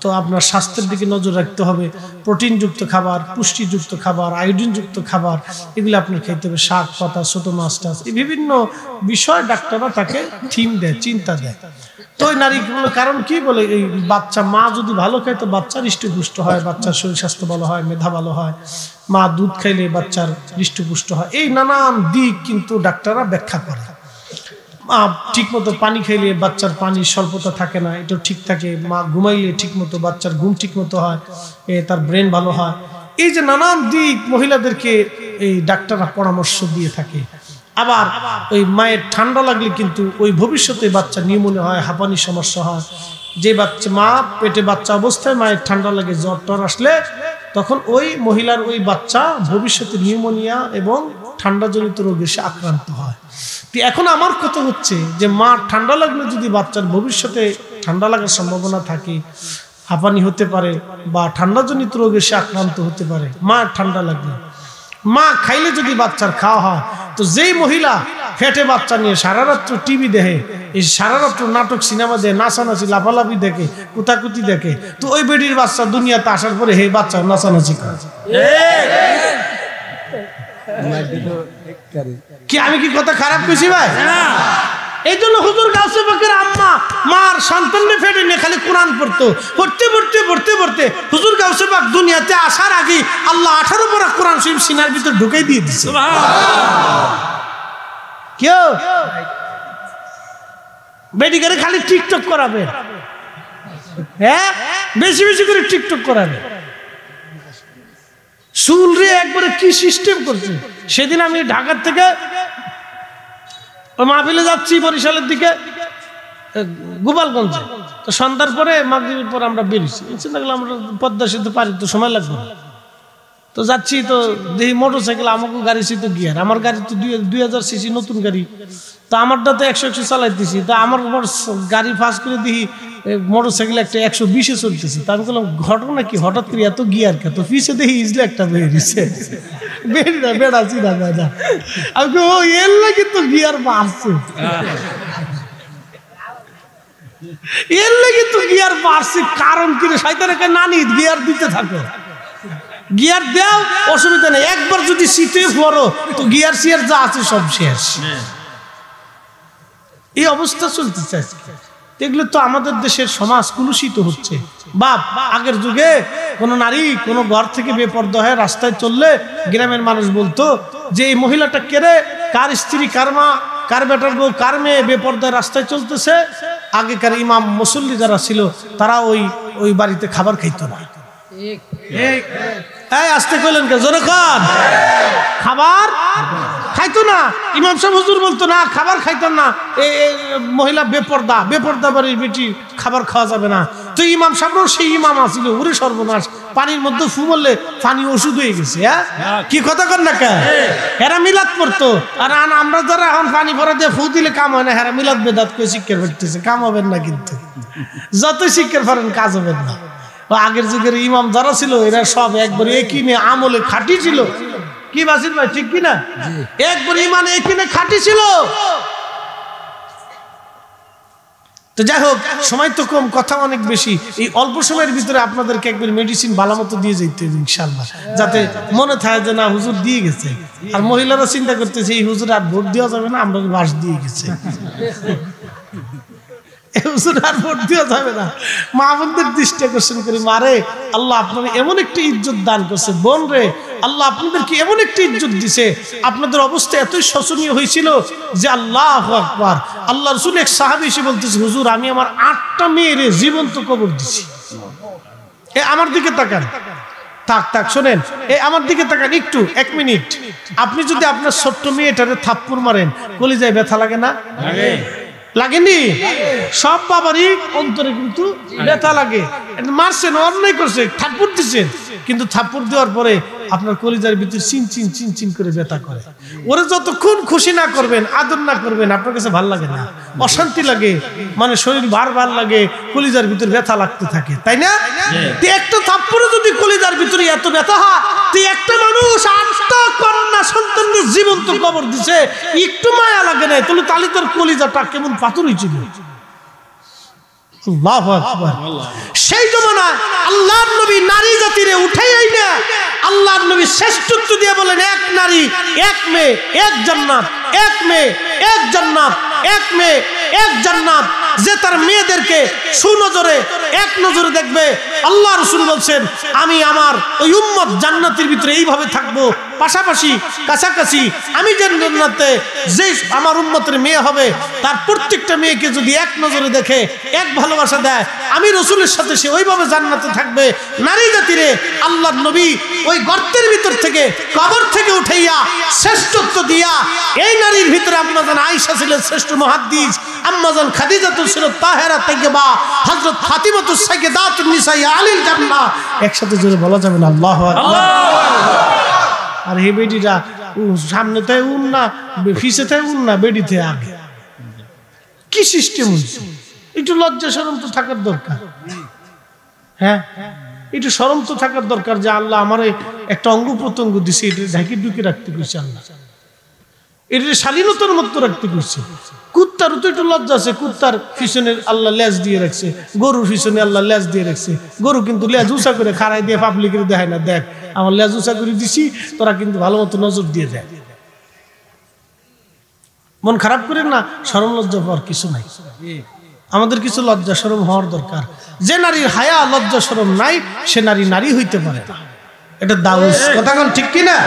তো আপনার স্বাস্থ্যের দিকে নজর রাখতে হবে। প্রোটিনযুক্ত খাবার, পুষ্টিযুক্ত খাবার, আয়োডিনযুক্ত খাবার এগুলো আপনার খেতে হবে। শাক পাতা, ছোট মাছ টাছ, এই বিভিন্ন বিষয় ডাক্তাররা তাকে থিম দেয়, চিন্তা দেয়। তো ওই নারী কারণ কি বলে, এই বাচ্চা মা যদি ভালো খায় তো বাচ্চার হৃষ্টপুষ্ট হয়, বাচ্চার শরীর স্বাস্থ্য ভালো হয়, মেধা ভালো হয়। মা দুধ খাইলে বাচ্চার হৃষ্টপুষ্ট হয়। এই নানান দিক কিন্তু ডাক্তাররা ব্যাখ্যা করে। মা ঠিক মতো পানি খাইলে বাচ্চার পানির স্বল্পতা থাকে না, এটা ঠিক থাকে। মা ঘুমাইলে ঠিক মতো বাচ্চার ঘুম ঠিক মতো হয়, তার ব্রেন ভালো হয়। এই যে নানান দিক মহিলাদেরকে এই ডাক্তাররা পরামর্শ দিয়ে থাকে। আবার ওই মায়ের ঠান্ডা লাগলে কিন্তু ওই ভবিষ্যতে বাচ্চা নিউমোনিয়া হয়, হাঁপানির সমস্যা হয়। যে বাচ্চা মা পেটে বাচ্চা অবস্থায় মায়ের ঠান্ডা লাগে, জ্বর টর আসলে তখন ওই মহিলার ওই বাচ্চা ভবিষ্যতে নিউমোনিয়া এবং ঠান্ডাজনিত রোগে সে আক্রান্ত হয়। এখন আমার কথা হচ্ছে যে মা ঠান্ডা লাগলে যদি বাচ্চার ভবিষ্যতে ঠান্ডা লাগার সম্ভাবনা থাকে, হাঁপানি হতে পারে বা ঠান্ডাজনিত রোগে সে আক্রান্ত হতে পারে। মা ঠান্ডা লাগলে মা খাইলে যদি বাচ্চার খাওয়া হয়, তো যেই মহিলা ফেটে বাচ্চা নিয়ে সারা রাত্র টিভি দেখে, এই সারা রাত্র নাটক সিনেমা দেখে, নাচানাচি লাফালাফি দেখে, কুতাকুতি দেখে, তো ওই বেডির বাচ্চা দুনিয়াতে আসার পরে হে বাচ্চা নাচানাচি করে। কি আমি কি কথা খারাপ কইছি ভাই? এই জন্য হুজুর গাউসে পাকের আম্মা মার সন্তানকে ফেটে নিয়ে খালি কোরআন পড়তো। পড়তে পড়তে পড়তে পড়তে হুজুর গাউসে পাক দুনিয়াতে আসার আগে আল্লাহ 18 পারা কোরআন শরীফ সিনার ভিতর ঢুকাই দিয়ে দিয়েছে। কেউ বেটি করে খালি টিকটক করাবে, হ্যাঁ বেশি বেশি করে টিকটক করাবে। চুল রে একবারে কি সিস্টেম করছে। সেদিন আমি ঢাকার থেকে মাহফিলে যাচ্ছি বরিশালের দিকে, গোপালগঞ্জে। তো সন্ধ্যার পরে মাগরিবের পর আমরা বেরিয়েছি, চিন্তা করলাম আমরা পদ্মা সেতু পারি তো সময় লাগবে না। তো যাচ্ছি, তো দেখি মোটরসাইকেল, আমাকে গাড়ি তো গিয়ার, আমার গাড়ি তো 2000 সিসি নতুন গাড়ি, তো আমারটা তো 100 চালাইতেছি। তো আমার গাড়ি ফাঁস করে দেখি মোটরসাইকেল একটা 120-এ চলতেছে, তা আমি বললাম ঘটনা কি, হঠাৎ করে এত গিয়ার কে? তো পিছে দেখি ইজলে একটা বেরিয়েছে, বেড়া বেড়াচ্ছি না বেড়া। আমি ও এর লাগে তো গিয়ার বাড়ছে, এর লাগে তো গিয়ার বাড়ছে, কারণ কি রে? শয়তানকে নানি গিয়ার দিতে থাকো, গিয়ার দাও, অসুবিধা নেই। একবার যদি শীতে পড়ো তো গিয়ার সিয়ার যা আছে সব শেষ। এই অবস্থা চলতেছে আজকে। এগুলো তো আমাদের দেশের সমাজ কলুষিত হচ্ছে। বাপ, আগের যুগে কোনো নারী কোনো ঘর থেকে বেপর্দা হয়ে রাস্তায় চললে গ্রামের মানুষ বলতো যে এই মহিলাটা কেড়ে, কার স্ত্রী, কার মা, কার বেটার বউ, কার মেয়ে বেপর্দায় রাস্তায় চলতেছে। আগেকার ইমাম মুসল্লি যারা ছিল তারা ওই বাড়িতে খাবার খাইতো না। আসতে কইলেন কে? জোরে খান। খাবার খাইতো না। ইমাম সাহেব হুজুর বলতো না খাবার খাইতেন না, মহিলা বেপর্দা, বেপর্দা বাড়ির বেটি খাবার খাওয়া যাবে না। তো ইমাম সাহেবও সেই ইমাম আছিল, ওরে সর্বনাশ, পানির মধ্যে ফু বললে পানি ওষুধ হয়ে গেছে। হ্যাঁ, কি কথা কর না কে? হেরা মিলাদ পড়তো, আর আমরা যারা এখন পানি ভরা দিয়ে ফু দিলে কাম হয় না, হেরা মিলাদ বেদাত করে শিক্ষার পড়তেছে। কাম হবেন না, কিন্তু যতই শিক্ষার পারেন কাজ হবেন না। আগের যুগের ইমাম যারা ছিল এরা সব একবার একিনে আমলে খাঁটি ছিল। কি বাসির ভাই, ঠিক কিনা? একবার ইমান একিনে খাঁটি ছিল। তো যাই হোক, সময় তো কম, কথা অনেক বেশি। এই অল্প সময়ের ভিতরে আপনাদেরকে একবার মেডিসিন ভালো মতো দিয়ে যেতে হবে ইনশাআল্লাহ, যাতে মনে থাকে যে না হুজুর দিয়ে গেছে। আর মহিলারা চিন্তা করতেছে এই হুজুর আর ভোট দেওয়া যাবে না, আমরা বাস দিয়ে গেছে, মা বোনদের দৃষ্টি আকর্ষণ করি, মারে আল্লাহ আপনার এমন একটা ইজ্জত দান করছে, বোন রে আল্লাহ আপনাদেরকে এমন একটা ইজ্জত দিছে। আপনাদের অবস্থা এতই শোচনীয় হয়েছিল যে আল্লাহু আকবার, আল্লাহ রাসূল এক সাহাবী এসে বলতেছে হুজুর আমি আমার 8টা মেয়েরে জীবন্ত কবর দিছি। আমার দিকে তাকান, থাক শোনেন, আমার দিকে তাকান একটু, 1 মিনিট। আপনি যদি আপনার ছোট্ট মেয়েটারে থাপ্পড় মারেন, কলিজায় ব্যথা লাগে না? লাগেনি? সব বাবারই অন্তরে কিন্তু ব্যথা লাগে। মারছেন, অন্যায় করছে, থাপ্পড় দিচ্ছেন, কিন্তু থাপ্পড় দেওয়ার পরে আপনার কলিজার ভিতর চিনচিন চিনচিন করে ব্যথা করে। ওরা যতক্ষণ খুশি না করবেন, আদর না করবেন, আপনার কাছে ভাল লাগে না, অশান্তি লাগে, মানে শরীর ভার লাগে, কলিজার ভিতর ব্যথা লাগতে থাকে, তাই না? একটা থাপ্পড়ে যদি কলিজার ভিতরে এত ব্যথা হয়, একটা মানুষ 8টা কন্যা সন্তানদের জীবন্ত কবর দিছে, একটু মায়া লাগে না? তাহলে তালি তোর কলিজাটা কেমন পাথর হয়েছিল। আল্লাহু আকবার। সেই জমানায় আল্লাহর নবী নারী জাতিরে উঠাই না, আল্লাহর নবী শ্রেষ্ঠত্ব দিয়ে বলেন 1 নারী 1 মেয়ে 1 জান্নাত, 1 মেয়ে 1 জান্নাত, 1 মেয়ে 1 জান্নাত। যে তার মেয়েদেরকে সুনজরে 1 নজরে দেখবে, আল্লাহ রাসূল বলছেন আমি আমার ওই উম্মত জান্নাতের ভিতরে এইভাবে থাকবো, পাশাপাশি কাছাকাছি। আমি জান্নাতে যে আমার উম্মতের মেয়ে হবে, তার প্রত্যেকটা মেয়েকে যদি 1 নজরে দেখে, 1 ভালোবাসা দেয়, আমি রাসূলের সাথে সে ওইভাবে জান্নাতে থাকবে। নারী জাতিরে আল্লাহর নবী ওই গর্তের ভিতর থেকে, কবর থেকে উঠাইয়া শ্রেষ্ঠত্ব দিয়া, এই নারীর ভিতরে আম্মাজান আয়েশা ছিলেন শ্রেষ্ঠ মুহাদ্দিস, আম্মাজান খাদিজাতুল ছিল তাহেরা তাইয়্যিবা, হযরত ফাতিমাতুস সাইয়্যিদাতুন নিসা আলিল জান্নাহ। একসাথে জোরে বলা যাবে না আল্লাহু আকবার। আর হে বেটিটা সামনে তাই উন না, পিছে তাই উন না, বেডিতে আগে। কি সিস্টেম হচ্ছে? একটু লজ্জা শরম তো থাকার দরকার। হ্যাঁ, একটু শরম তো থাকার দরকার যে আল্লাহ আমার একটা অঙ্গ প্রত্যঙ্গ দিছে, এটা ঢাকি ঢুকে রাখতে কইছে আল্লাহ, এটা শালীনতার মতো রাখতে কইছে। কুত্তারও তো একটু লজ্জা আছে, কুত্তার পিছনে আল্লাহ লেজ দিয়ে রাখছে, গরুর পিছনে আল্লাহ লেজ দিয়ে রাখছে। গরু কিন্তু লেজ উঁচা করে খাড়াই দিয়ে পাবলিকের দেখায় না, দেখ আমার লেজ উঁচা করে দিছি, তোরা কিন্তু ভালো মতো নজর দিয়ে দেয়। মন খারাপ করেন না, শরম লজ্জা হওয়ার কিছু নাই। আমাদের কিছু লজ্জা শরম হওয়ার দরকার। যে নারীর হায়া লজ্জা শরম নাই, সে নারী নারী হইতে পারে না। এটা দাউস কথা, কোন ঠিক কিনা?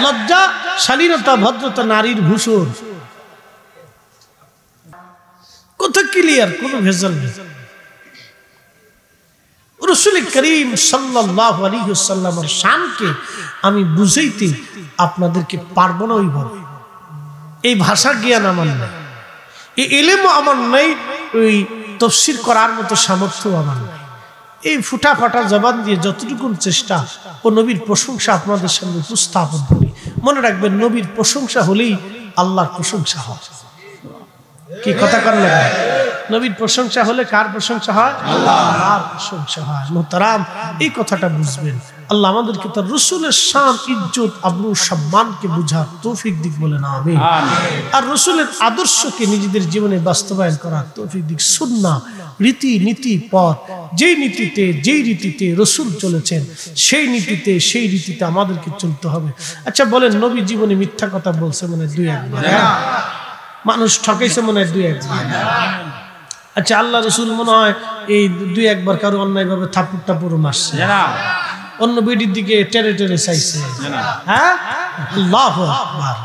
লজ্জা, শালীনতা, ভদ্রতা নারীর ভূষণ। কথা ক্লিয়ার, কোনো ভেজাল নেই। রাসূল করিম সাল্লাল্লাহু আলাইহি ওয়াসাল্লামের শানকে আমি বুঝাইতে আপনাদেরকে পারবো না ওইভাবে। এই ভাষা জ্ঞান আমার নাই, এই ইলমও আমার নাই, ওই তাফসীর করার মতো সামর্থ্য আমার নাই। এই ফুটা ফাটা জবান দিয়ে যতটুকু চেষ্টা ও নবীর প্রশংসা আপনাদের সামনে উপস্থাপন করি। মনে রাখবেন, নবীর প্রশংসা হলেই আল্লাহর প্রশংসা হয়। কি কথা কর না? নবীর প্রশংসা হলে কার প্রশংসা হয়? আল্লাহর প্রশংসা হয়। মুহতারাম, এই কথাটা বুঝবেন। আল্লাহ আমাদেরকে তার রাসূলের শান, ইজ্জত, আবরু, সম্মানকে বুঝার তৌফিক দিক, বলেন আমিন। আর রাসূলের আদর্শকে নিজেদের জীবনে বাস্তবায়ন করার তৌফিক দিক। সুন্নাহ, রীতি নীতি, পথ, যেই নীতিতে যেই রীতিতে রাসূল চলেছেন সেই নীতিতে সেই রীতিতে আমাদেরকে চলতে হবে। আচ্ছা বলেন, নবী জীবনে মিথ্যা কথা বলছে মনে 2-1 বার? মানুষ ঠকাইছে মনে 2-1 বার? আচ্ছা আল্লাহ রাসূল মনে হয় এই 2-1 বার কারো অন্যায় ভাবে থাপ্পড় টাপুরও মারছে, অন্য বেডির দিকে টেরে টেরে চাইছে? হ্যাঁ, আল্লাহু আকবার।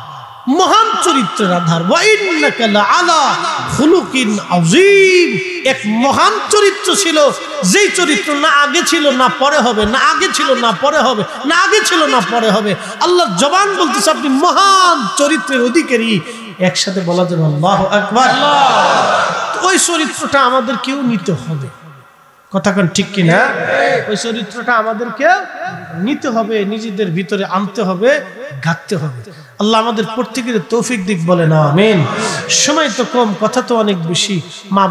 মহান চরিত্রের আধার। ওয়া ইন্নাকা লাআলা খুলুকিন আযীম। এক মহান চরিত্র ছিল, যেই চরিত্র না আগে ছিল না পরে হবে, না আগে ছিল না পরে হবে, না আগে ছিল না পরে হবে। আল্লাহর জবান বলতেছে আপনি মহান চরিত্রের অধিকারী। একসাথে বলা যাবে আল্লাহু আকবার। ওই চরিত্রটা আমাদেরকেও নিতে হবে। কথা কোন ঠিক কিনা? ওই চরিত্রটা আমাদেরকে নিতে হবে, নিজেদের ভিতরে আনতে হবে, গাঁথতে হবে। আল্লাহ আমাদের প্রত্যেকের তৌফিক দিক, বলেন আমিন। সময় তো কম, কথা তো অনেক বেশি। মা